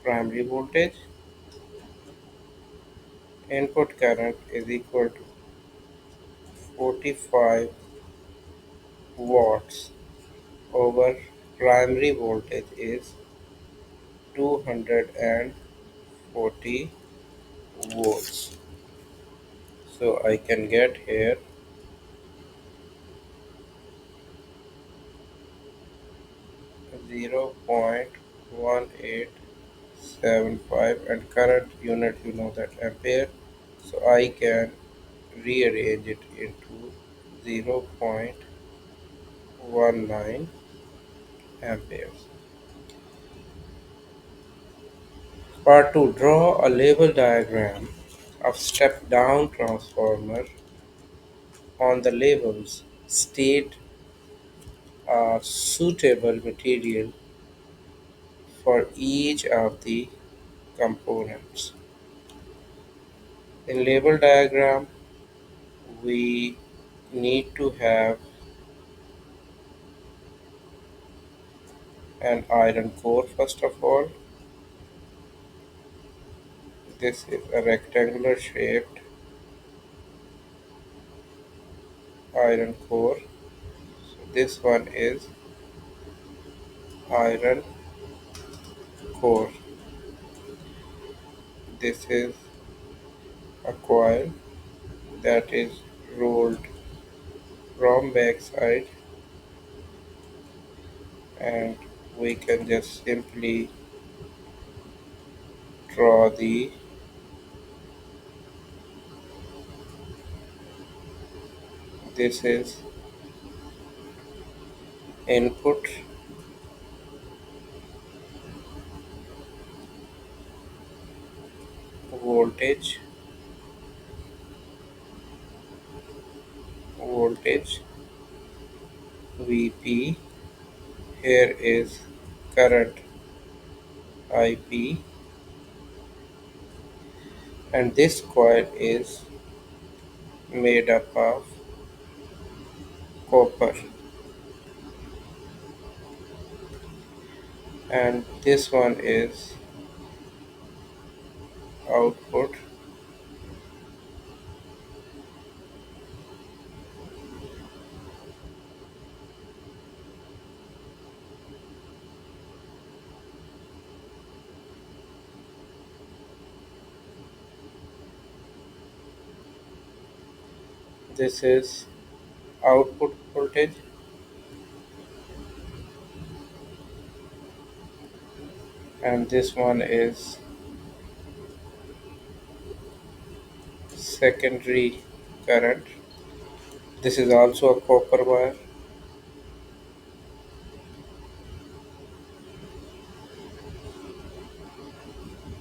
primary voltage. Input current is equal to 45 watts over primary voltage is 240 volts. So I can get here 0.1875, and current unit you know that ampere. So I can rearrange it into 0.19 amperes. Part 2. Draw a label diagram of step down transformer. On the labels state a suitable material for each of the components. In label diagram, we need to have an iron core first of all. This is a rectangular shaped iron core. So this one is iron core. This is a coil that is rolled from backside, and we can just simply draw the this is input voltage voltage Vp. Here is current IP, and this coil is made up of copper, and this one is output. This is output voltage, and this one is secondary current. This is also a copper wire.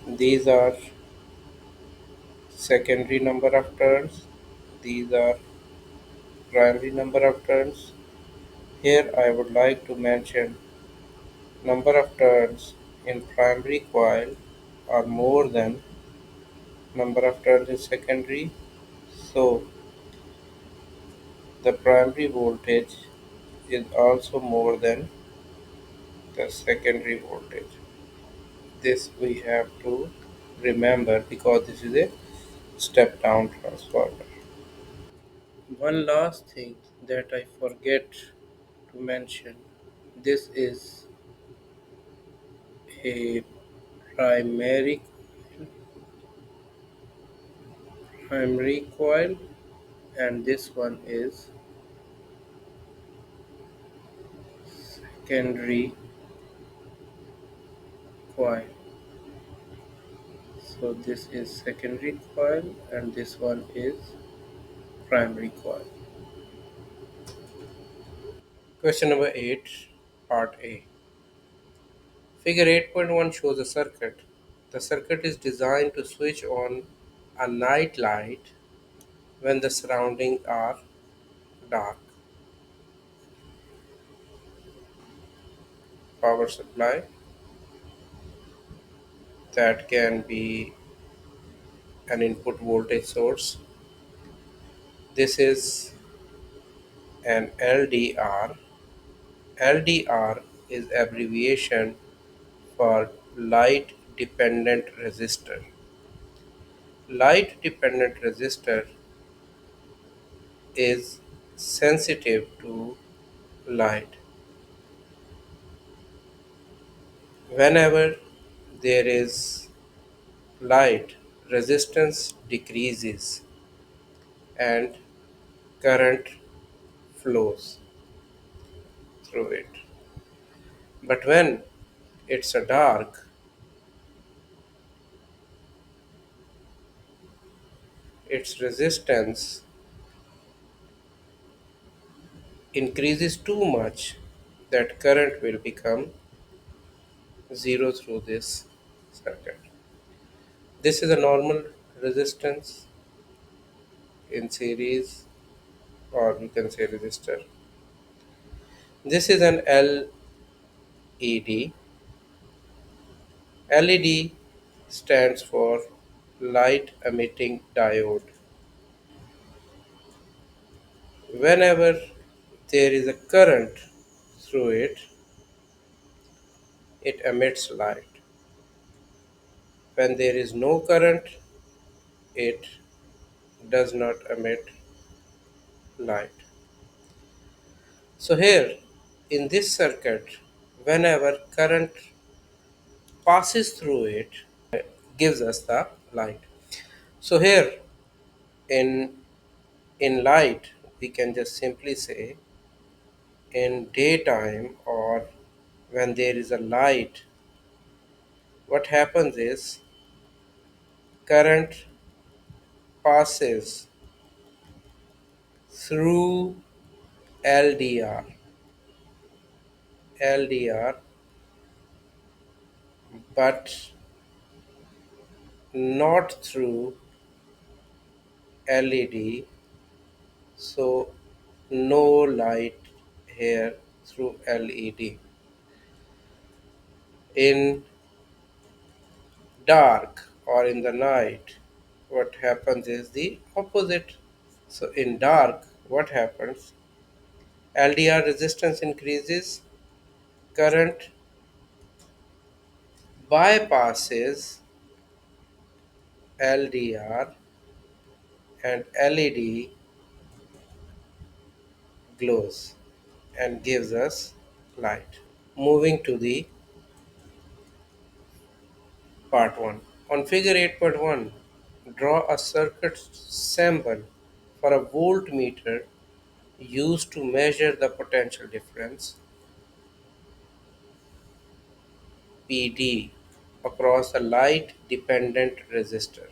These are secondary number of turns. These are primary number of turns. Here I would like to mention number of turns in primary coil are more than number of turns in secondary. So the primary voltage is also more than the secondary voltage. This we have to remember because this is a step down transformer. One last thing that I forget to mention, this is a primary primary coil, and this one is secondary coil. So this is secondary coil and this one is primary coil. Question number 8, part A. Figure 8.1 shows a circuit. The circuit is designed to switch on a night light when the surroundings are dark. Power supply that can be an input voltage source. This is an LDR. LDR is abbreviation for light dependent resistor. Light dependent resistor is sensitive to light. Whenever there is light, resistance decreases and current flows through it. But when it's a dark, its resistance increases too much that current will become zero through this circuit. This is a normal resistance in series, or you can say resistor. This is an LED. LED stands for light emitting diode. Whenever there is a current through it, it emits light. When there is no current, it does not emit light. So here in this circuit, whenever current passes through it, gives us the light. So here in light, we can just simply say in daytime or when there is a light, what happens is current passes through LDR, LDR, but not through LED. So no light here through LED. In dark or in the night, what happens is the opposite. So in dark, what happens? LDR resistance increases, current bypasses LDR, and LED glows and gives us light. Moving to the part 1. On figure 8.1, draw a circuit symbol for a voltmeter used to measure the potential difference PD across a light dependent resistor.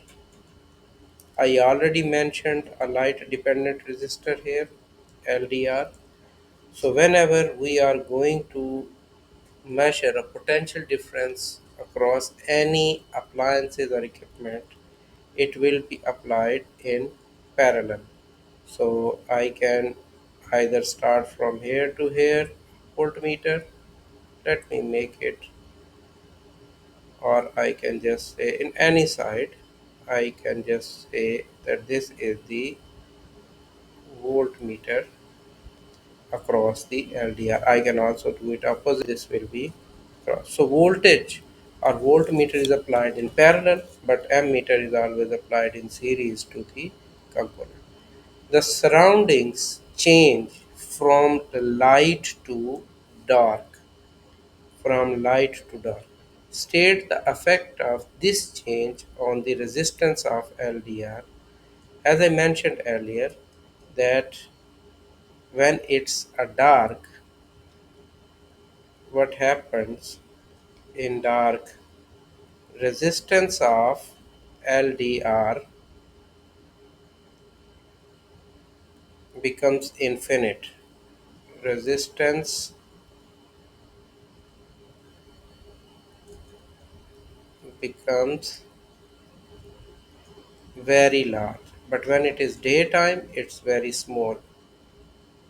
I already mentioned a light dependent resistor here, LDR. So whenever we are going to measure a potential difference across any appliances or equipment, it will be applied in parallel. So I can either start from here to here voltmeter. Let me make it, or I can just say in any side, I can just say that this is the voltmeter across the LDR. I can also do it opposite. This will be cross. So voltage or voltmeter is applied in parallel, but ammeter is always applied in series to the component. The surroundings change from the light to dark. From light to dark. State the effect of this change on the resistance of LDR. As I mentioned earlier, that when it's a dark, what happens in dark, resistance of LDR becomes infinite. Resistance becomes very large. But when it is daytime, it's very small,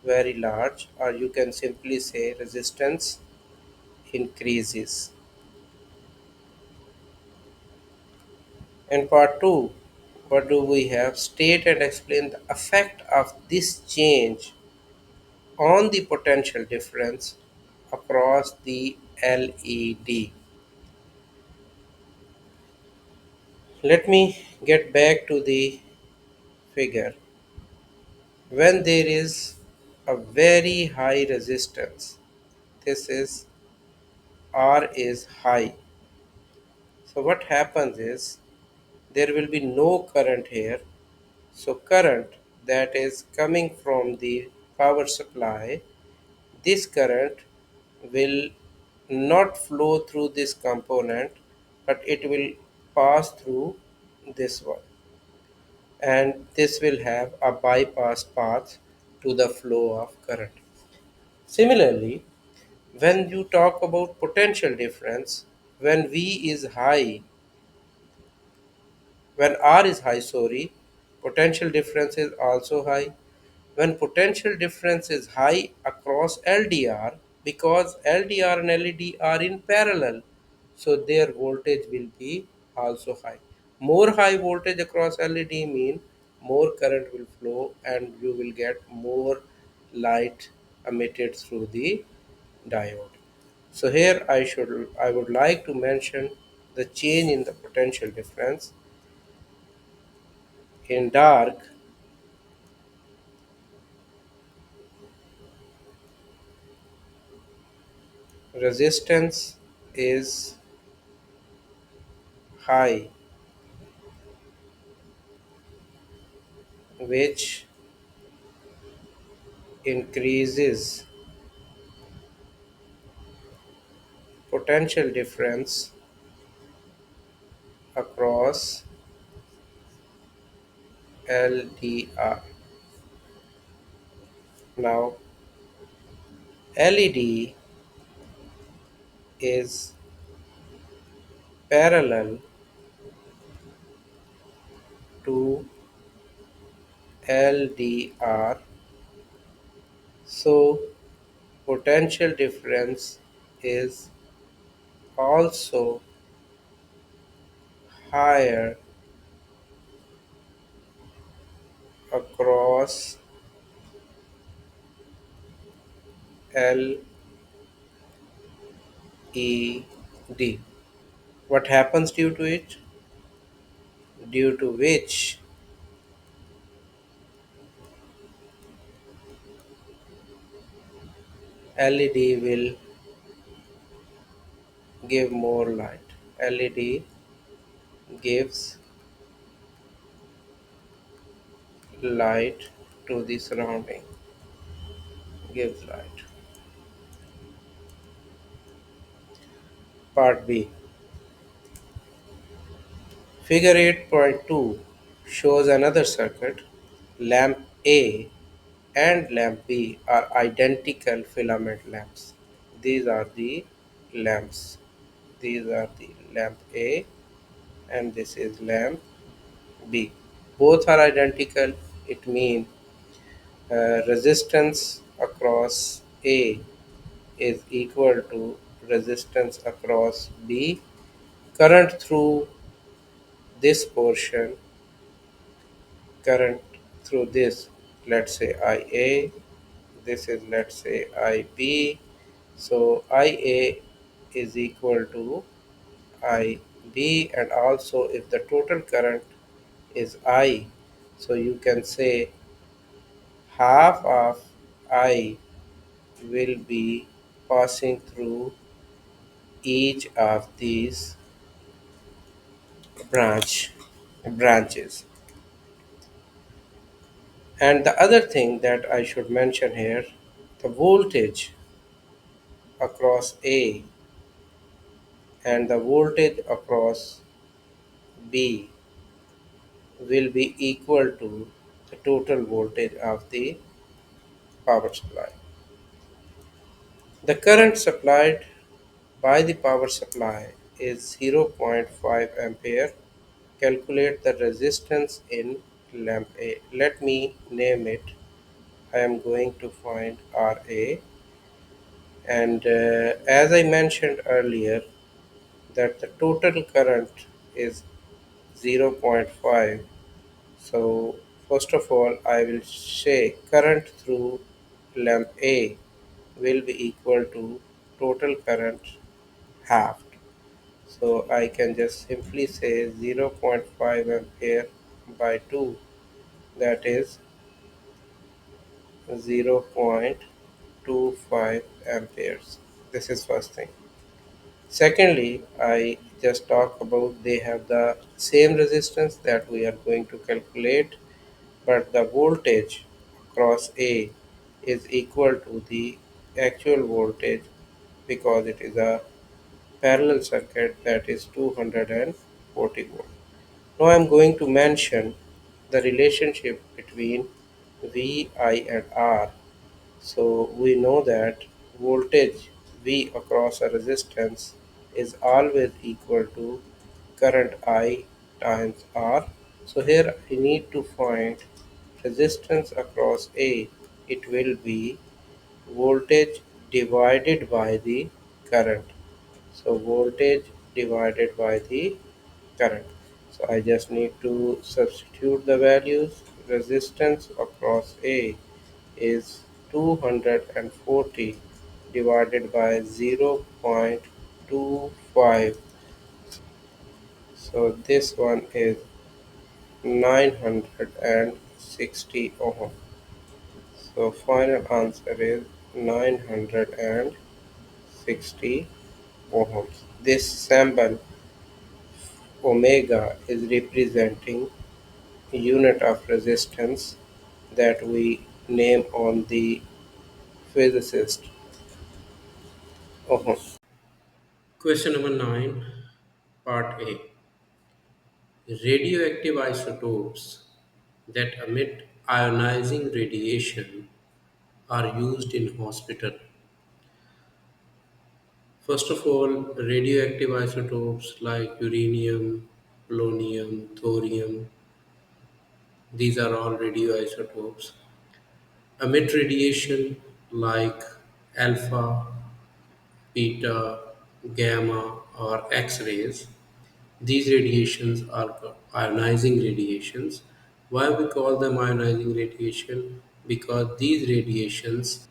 very large, or you can simply say resistance increases. In part 2, what do we have? State and explain the effect of this change on the potential difference across the LED. Let me get back to the figure. When there is a very high resistance, this is R is high. So what happens is there will be no current here. So current that is coming from the power supply, this current will not flow through this component, but it will pass through this one, and this will have a bypass path to the flow of current. Similarly, when you talk about potential difference, when V is high, when R is high, sorry, potential difference is also high. When potential difference is high across LDR, because LDR and LED are in parallel, so their voltage will be also high. More high voltage across LED mean more current will flow and you will get more light emitted through the diode. So here I would like to mention the change in the potential difference. In dark, resistance is high, which increases potential difference across LDR. Now, LED is parallel to LDR, so potential difference is also higher across LED. What happens due to it? Due to which LED will give more light. LED gives light to the surrounding, gives light. Part B. Figure 8.2 shows another circuit. Lamp A and lamp B are identical filament lamps. These are the lamps. These are the lamp A and this is lamp B. Both are identical. It means resistance across A is equal to resistance across B. Current through this portion, current through this, let's say IA, this is let's say IB. So IA is equal to IB, and also if the total current is I, so you can say half of I will be passing through each of these branch branches. And the other thing that I should mention here, the voltage across A and the voltage across B. will be equal to the total voltage of the power supply. The current supplied by the power supply is zero point 0.5 ampere. Calculate the resistance in lamp A. Let me name it. I am going to find RA, and as I mentioned earlier that the total current is zero point 0.5. So first of all I will say current through lamp A will be equal to total current halved. So I can just simply say zero point 0.5 ampere by 2, that is 0.25 amperes. This is first thing. Secondly, I just talk about they have the same resistance that we are going to calculate, but the voltage across A is equal to the actual voltage because it is a parallel circuit, that is 240 volt. Now I am going to mention the relationship between V, I and R. So we know that voltage V across a resistance is always equal to current I times R. So here I need to find resistance across A. It will be voltage divided by the current. So voltage divided by the current. So I just need to substitute the values. Resistance across A is 240 divided by 0.25. So this one is 960 ohm. So final answer is 960 ohms. This symbol omega is representing unit of resistance that we name on the physicist ohm. Question number 9, Part A. Radioactive isotopes that emit ionizing radiation are used in hospital. First of all, radioactive isotopes like uranium, polonium, thorium, these are all radioisotopes. Emit radiation like alpha, beta, gamma, or X rays. These radiations are ionizing radiations. Why we call them ionizing radiation? Because these radiations,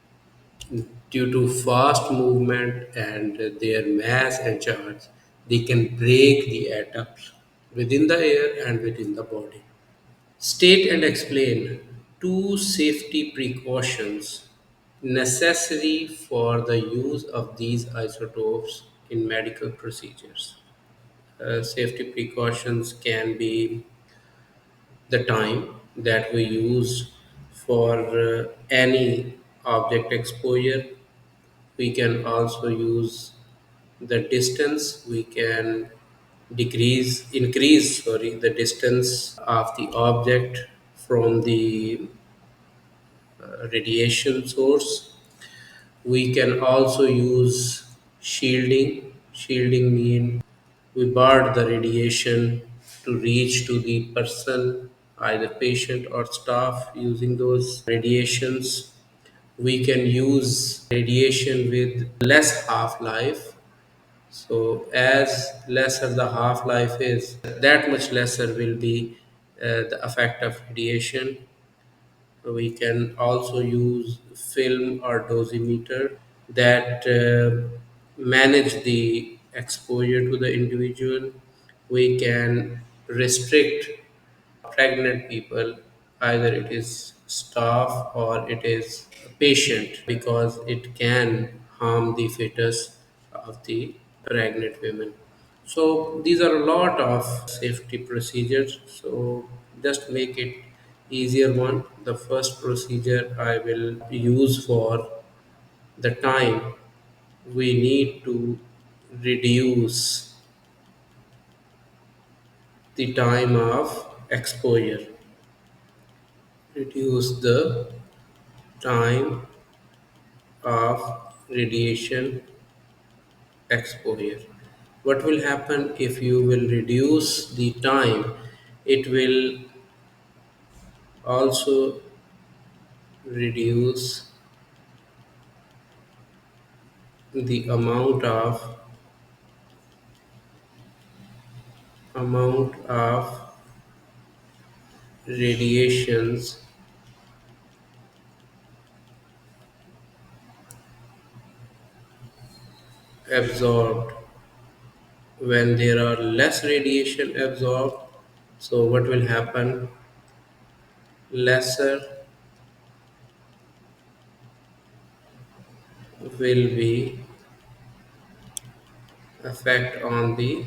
due to fast movement and their mass and charge, they can break the atoms within the air and within the body. State and explain two safety precautions necessary for the use of these isotopes in medical procedures. Safety precautions can be the time that we use for any object exposure. We can also use the distance. We can increase, sorry, the distance of the object from the radiation source. We can also use shielding. Shielding means we bar the radiation to reach to the person, either patient or staff using those radiations. We can use radiation with less half-life. So as lesser the half-life is, that much lesser will be the effect of radiation. We can also use film or dosimeter that manage the exposure to the individual. We can restrict pregnant people, either it is staff or it is a patient, because it can harm the fetus of the pregnant women. So these are a lot of safety procedures. So just make it easier one. The first procedure I will use for the time we need to reduce the time of exposure, reduce the time of radiation exposure. What will happen if you will reduce the time? It will also reduce the amount of radiations absorbed. When there are less radiation absorbed, so what will happen? Lesser will be effect on the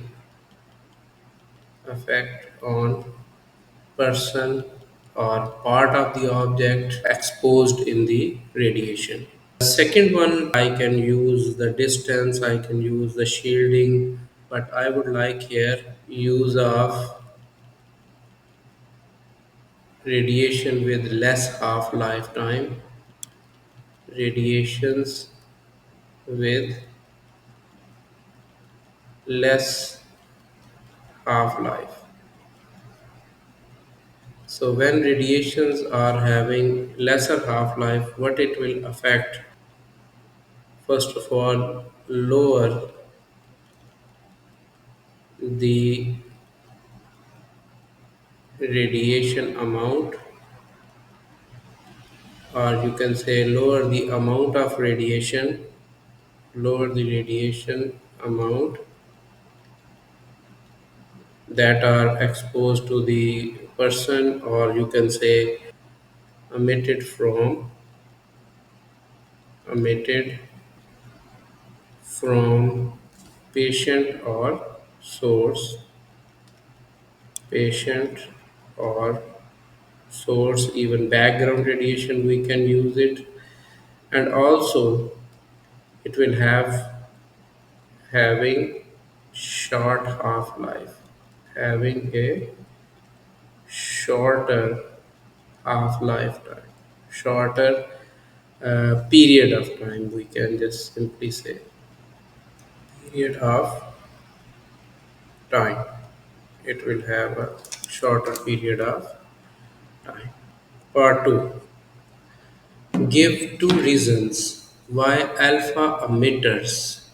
effect on person or part of the object exposed in the radiation. Second one, I can use the distance, I can use the shielding, but I would like here use of radiation with less half lifetime, radiations with less half life. So when radiations are having lesser half life, what it will affect? First of all, lower the radiation amount, or you can say lower the amount of radiation, lower the radiation amount that are exposed to the person, or you can say emitted emitted from patient or source, patient or source, even background radiation we can use it. And also it will having short half life, having a shorter half lifetime, shorter period of time, we can just simply say period of time. It will have a shorter period of time. Part 2. Give two reasons why alpha emitters,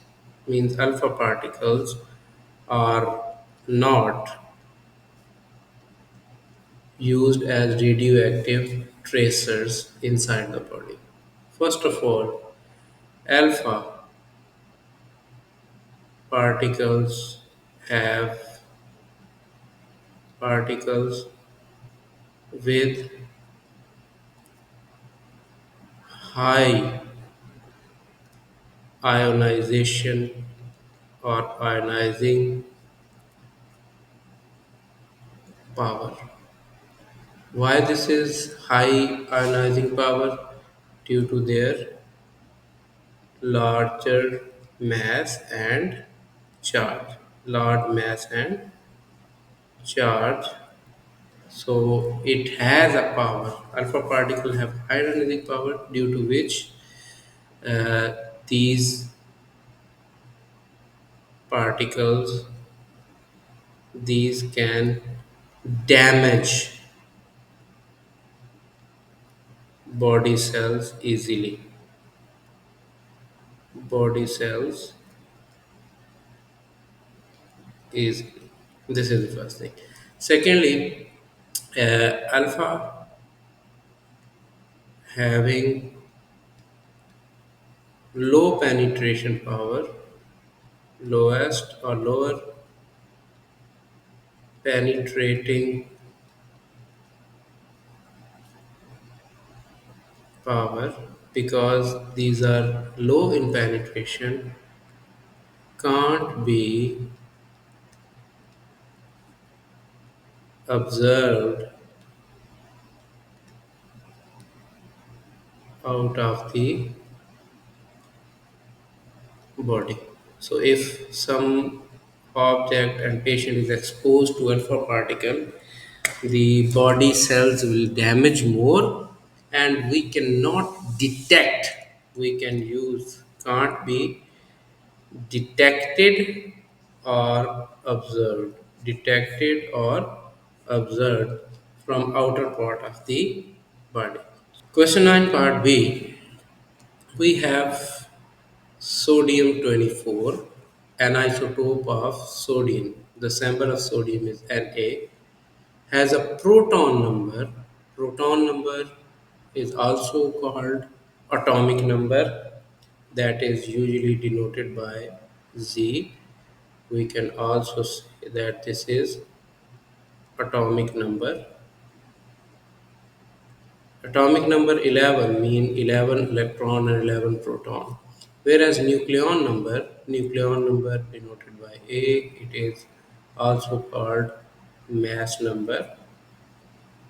means alpha particles, are not used as radioactive tracers inside the body. First of all, alpha particles have particles with high ionization or ionizing power. Why this is high ionizing power? Due to their larger mass and charge. Large mass and charge. So it has a power. Alpha particle have high ionizing power, due to which uh, these particles, these can damage body cells easily. Body cells easily. This is the first thing. Secondly, alpha having low penetration power, lowest or lower penetrating power, because these are low in penetration, can't be observed out of the body. So if some object and patient is exposed to alpha particle, the body cells will damage more, and we cannot detect, we can use, can't be detected or observed, detected or observed from outer part of the body. Question 9 part B, we have sodium 24, an isotope of sodium. The symbol of sodium is Na, has a proton number. Proton number is also called atomic number, that is usually denoted by Z. We can also say that this is atomic number. Atomic number 11 mean 11 electron and 11 proton. Whereas nucleon number denoted by A, it is also called mass number,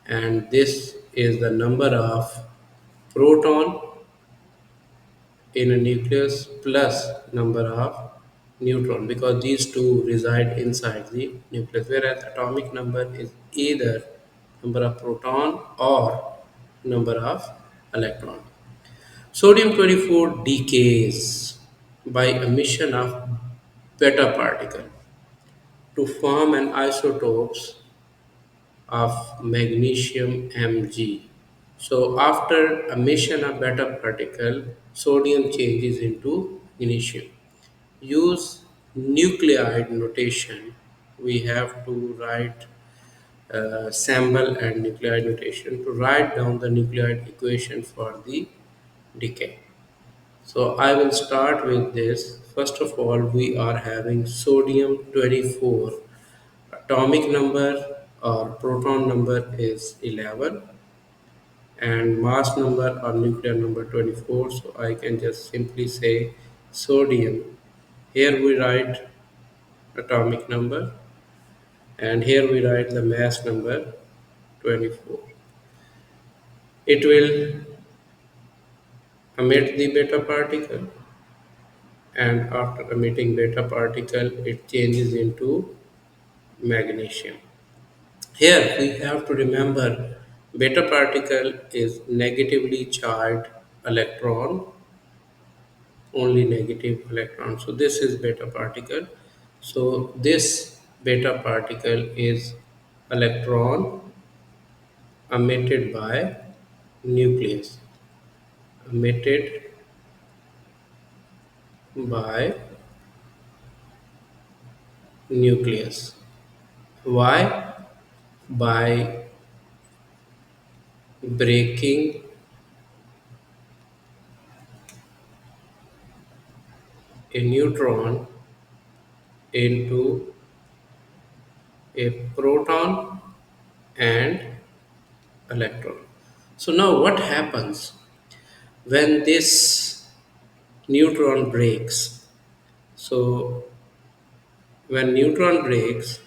and this is the number of proton in a nucleus plus number of neutron, because these two reside inside the nucleus, whereas atomic number is either number of proton or number of electron. Sodium 24 decays by emission of beta particle to form an isotopes of magnesium Mg. So after emission of beta particle, sodium changes into magnesium. Use nuclide notation. We have to write symbol and nuclide notation to write down the nuclide equation for the decay. So I will start with this. First of all, we are having sodium 24. Atomic number or proton number is 11, and mass number or nuclear number 24. So I can just simply say sodium. Here we write atomic number, and here we write the mass number 24. It will emit the beta particle, and after emitting beta particle it changes into magnesium. Here we have to remember beta particle is negatively charged electron, only negative electron. So this is beta particle. So this beta particle is electron emitted by nucleus, emitted by nucleus. Why? By breaking a neutron into a proton and electron. So now what happens when this neutron breaks? So when neutron breaks,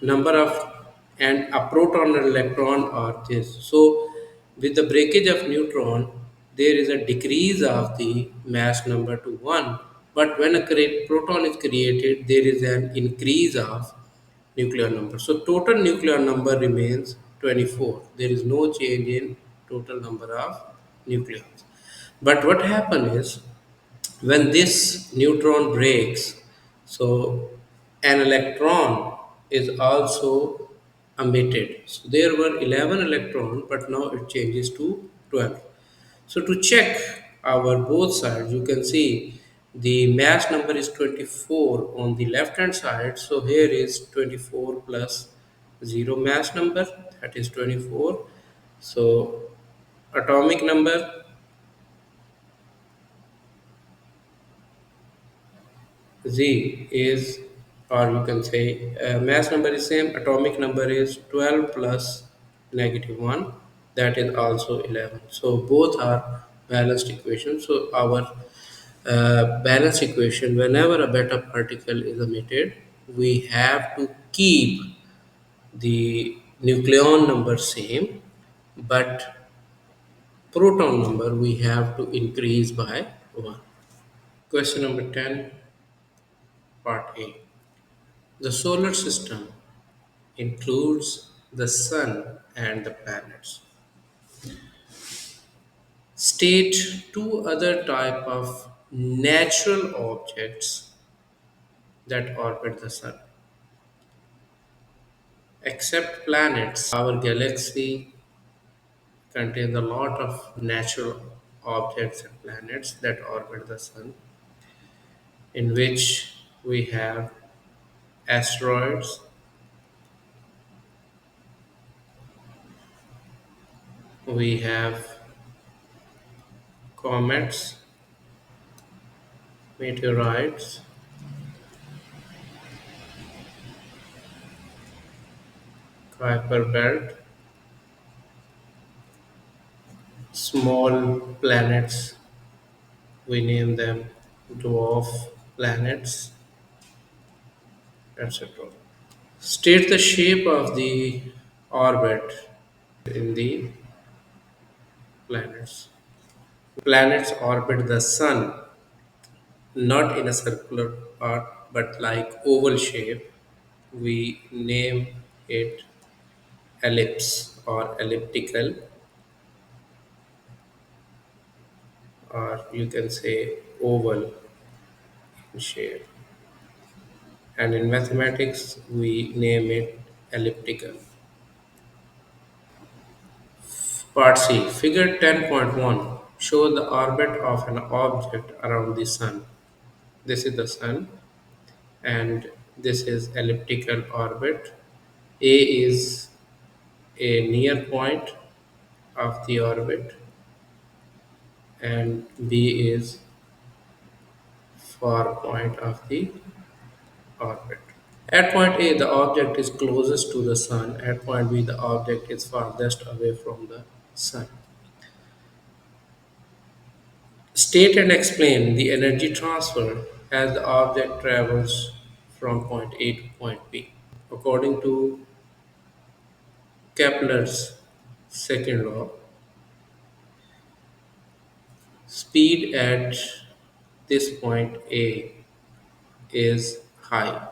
number of, and a proton and electron are this. So with the breakage of neutron, there is a decrease of the mass number to 1. But when a proton is created, there is an increase of nuclear number. So total nuclear number remains 24. There is no change in total number of nucleons. But what happens is when this neutron breaks, so an electron is also emitted. So there were 11 electrons, but now it changes to 12. So to check our both sides, you can see the mass number is 24 on the left hand side. So here is 24 plus 0 mass number, that is 24. So atomic number Z is, or you can say mass number is same, atomic number is 12 plus negative 1, that is also 11. So both are balanced equations. So our balanced equation, whenever a beta particle is emitted, we have to keep the nucleon number same, but proton number we have to increase by 1. Question number 10, part A. The solar system includes the sun and the planets. State two other type of natural objects that orbit the sun. Except planets, our galaxy contains a lot of natural objects and planets that orbit the sun, in which we have asteroids, we have comets, meteorites, Kuiper belt, small planets, we name them dwarf planets, etc. State the shape of the orbit in the planets. Planets orbit the sun not in a circular arc but like oval shape. We name it ellipse or elliptical, or you can say oval in shape. And in mathematics, we name it elliptical. Part C, figure 10.1 show the orbit of an object around the sun. This is the sun, and this is elliptical orbit. A is a near point of the orbit, and B is far point of the orbit. At point A, the object is closest to the sun. At point B, the object is farthest away from the sun. State and explain the energy transfer as the object travels from point A to point B. According to Kepler's second law, speed at this point A is high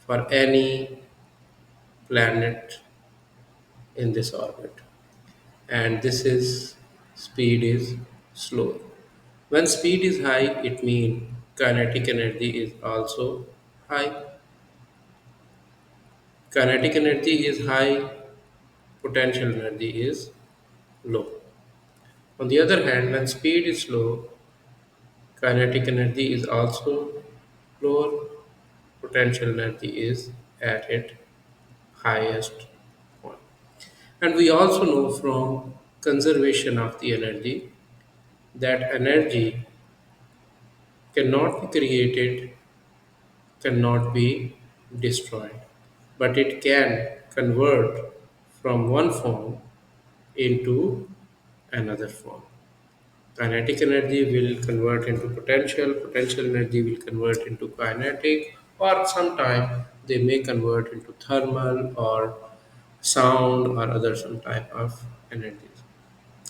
for any planet in this orbit, and this is speed is slow. When speed is high, it means kinetic energy is also high. Kinetic energy is high, potential energy is low. On the other hand, when speed is low, kinetic energy is also lower, potential energy is at its highest point. And we also know from conservation of the energy that energy cannot be created, cannot be destroyed, but it can convert from one form into another form. Kinetic energy will convert into potential, potential energy will convert into kinetic, or sometime they may convert into thermal or sound or other some type of energies.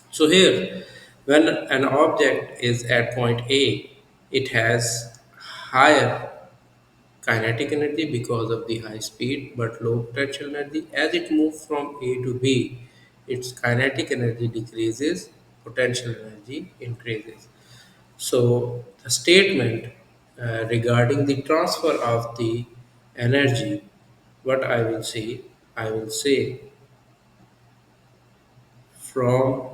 So here, when an object is at point A, it has higher kinetic energy because of the high speed but low potential energy. As it moves from A to B, its kinetic energy decreases, potential energy increases. So the statement regarding the transfer of the energy, what I will say from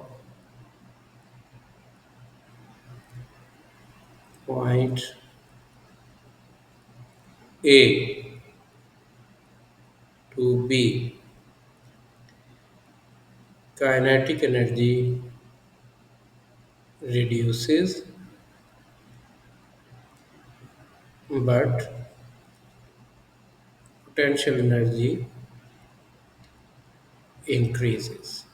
point A to B, kinetic energy reduces but potential energy increases.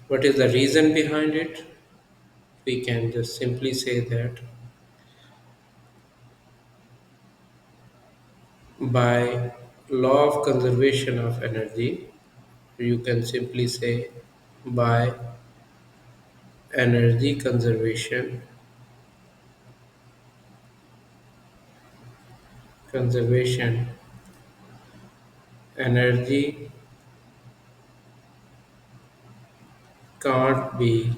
What is the reason behind it? We can just simply say that by law of conservation of energy, you can simply say by energy conservation energy can't be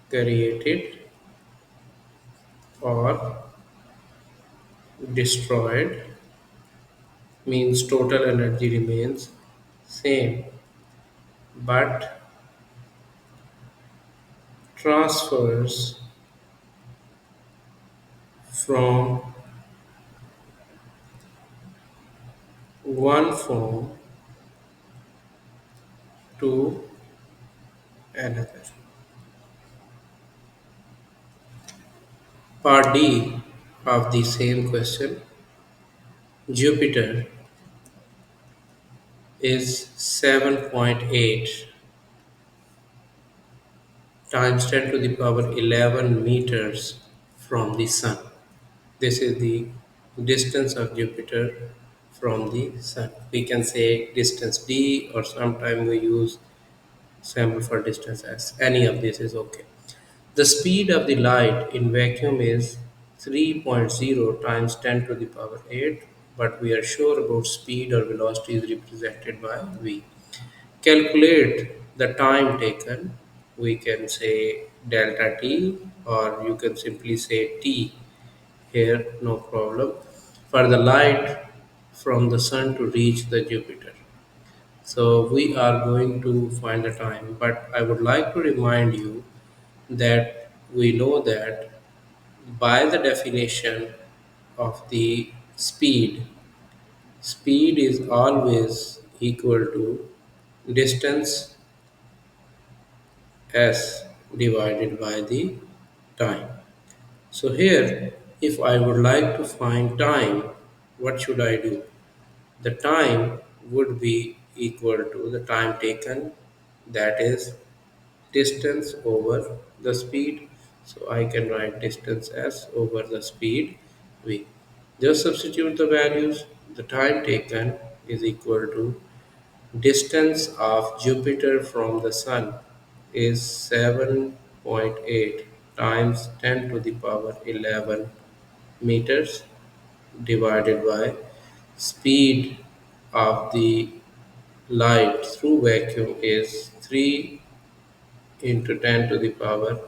created or destroyed means total energy remains same, but transfers from one form to another. Part D of the same question. Jupiter is 7.8 times 10 to the power 11 meters from the Sun. This is the distance of Jupiter from the Sun. We can say distance d, or sometimes we use sample for distance s. Any of this is okay. The speed of the light in vacuum is 3.0 times 10 to the power 8, but we are sure about speed or velocity is represented by v. Calculate the time taken. We can say delta t, or you can simply say t here, no problem, for the light from the sun to reach the Jupiter. So we are going to find the time, but I would like to remind you that we know that by the definition of the speed, speed is always equal to distance s divided by the time. So here, if I would like to find time, what should I do? The time would be equal to the time taken, that is distance over the speed. So I can write distance s over the speed v. Just substitute the values. The time taken is equal to distance of Jupiter from the Sun is 7.8 times 10 to the power 11 meters divided by speed of the light through vacuum is 3 into 10 to the power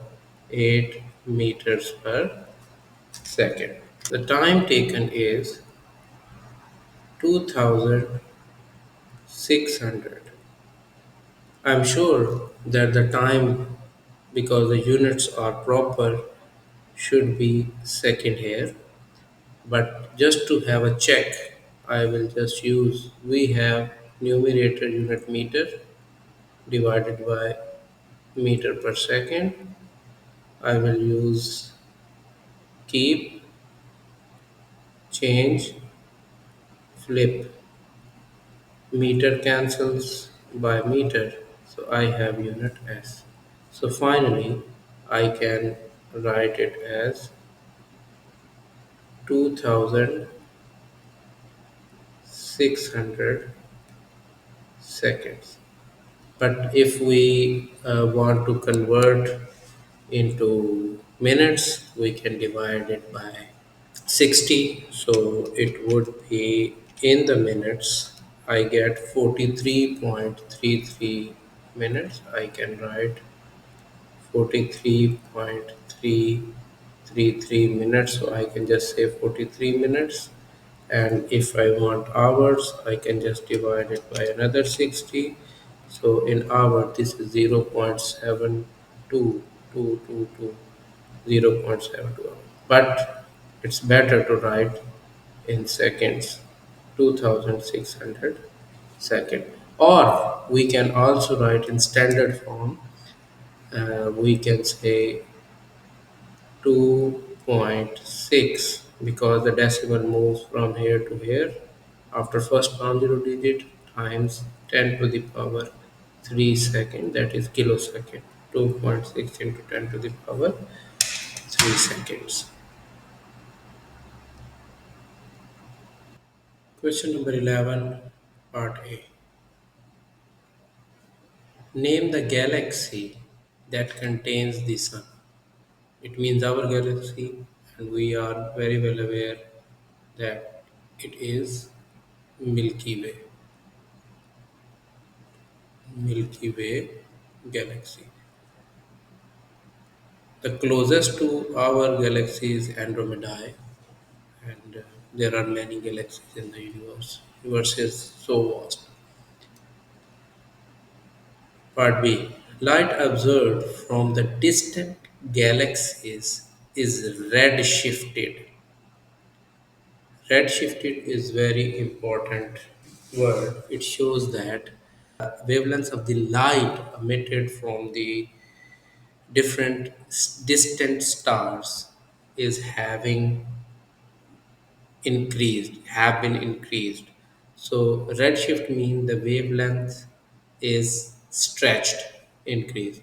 8 meters per second. The time taken is 2600. I'm sure that the time, because the units are proper, should be second here. But just to have a check, I will just use, we have numerator unit meter divided by meter per second. I will use keep, change, flip. Meter cancels by meter, so I have unit S. So finally, I can write it as 2600 seconds. But if we want to convert into minutes, we can divide it by 60. So it would be in the minutes. I get 43.33 minutes. I can write 43.333 minutes. So I can just say 43 minutes. And if I want hours, I can just divide it by another 60. So in hour, this is 0.72222, 0.72 hours. But it's better to write in seconds, 2600 second. Or we can also write in standard form. We can say 2.6, because the decimal moves from here to here after first non-zero digit, times 10 to the power 3 second, that is kilosecond. 2.6 into 10 to the power 3 seconds. Question number 11, part A. Name the galaxy that contains the sun. It means our galaxy, and we are very well aware that it is Milky Way. Milky Way galaxy. The closest to our galaxy is Andromeda, and there are many galaxies in the universe. Universe is so vast. Part B. Light observed from the distant galaxies is redshifted. Redshifted is very important word. It shows that wavelengths of the light emitted from the different distant stars is having increased, have been increased. So redshift means the wavelength is stretched, increased.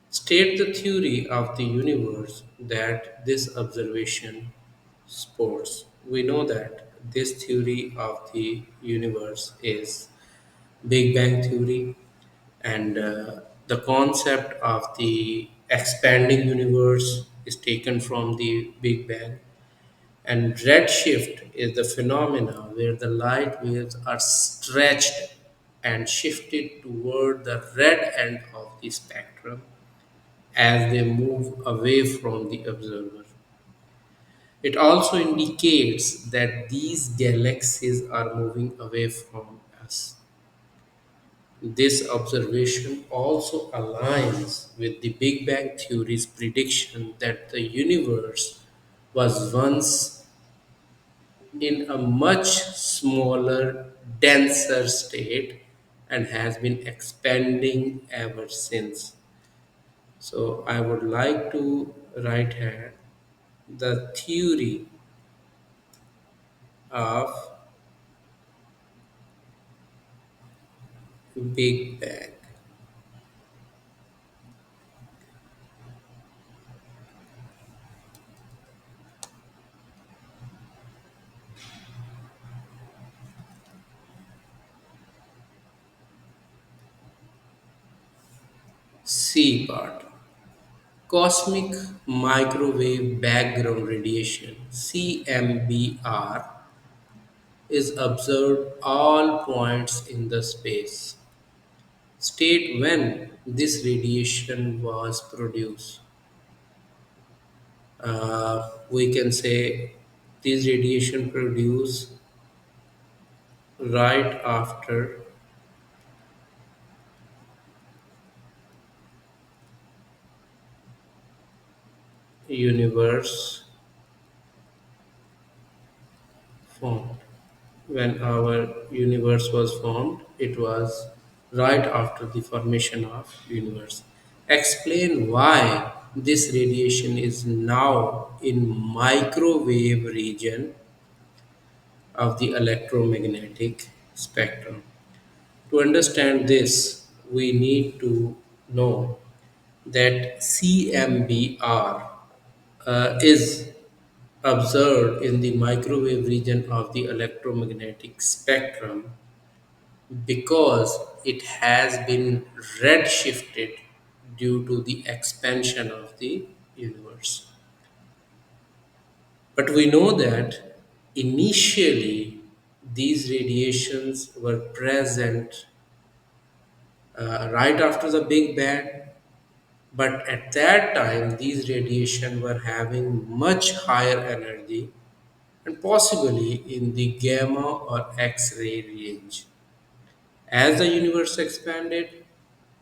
State the theory of the universe that this observation supports. We know that this theory of the universe is Big Bang theory, and the concept of the expanding universe is taken from the Big Bang. And redshift is the phenomena where the light waves are stretched and shifted toward the red end of the spectrum as they move away from the observer. It also indicates that these galaxies are moving away from us. This observation also aligns with the Big Bang theory's prediction that the universe was once in a much smaller, denser state and has been expanding ever since. So, I would like to write here the theory of Big Bang. C part. Cosmic microwave background radiation CMBR is observed all points in the space. State when this radiation was produced. We can say this radiation produced right after universe formed. When our universe was formed, it was right after the formation of universe. Explain why this radiation is now in microwave region of the electromagnetic spectrum. To understand this, we need to know that CMBR is observed in the microwave region of the electromagnetic spectrum because it has been redshifted due to the expansion of the universe. But we know that initially these radiations were present right after the Big Bang, but at that time these radiation were having much higher energy and possibly in the gamma or X-ray range. As the universe expanded,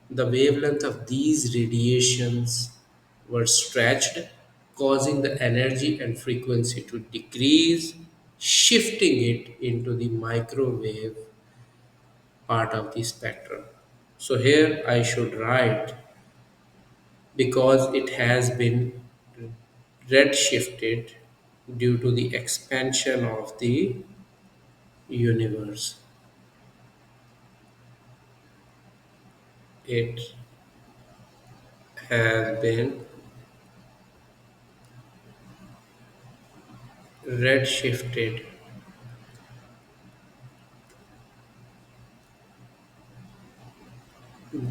the wavelength of these radiations were stretched, causing the energy and frequency to decrease, shifting it into the microwave part of the spectrum. So here I should write because it has been redshifted due to the expansion of the universe. It has been redshifted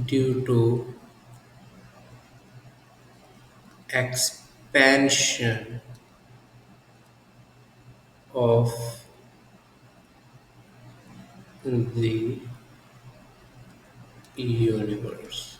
due to expansion of the universe.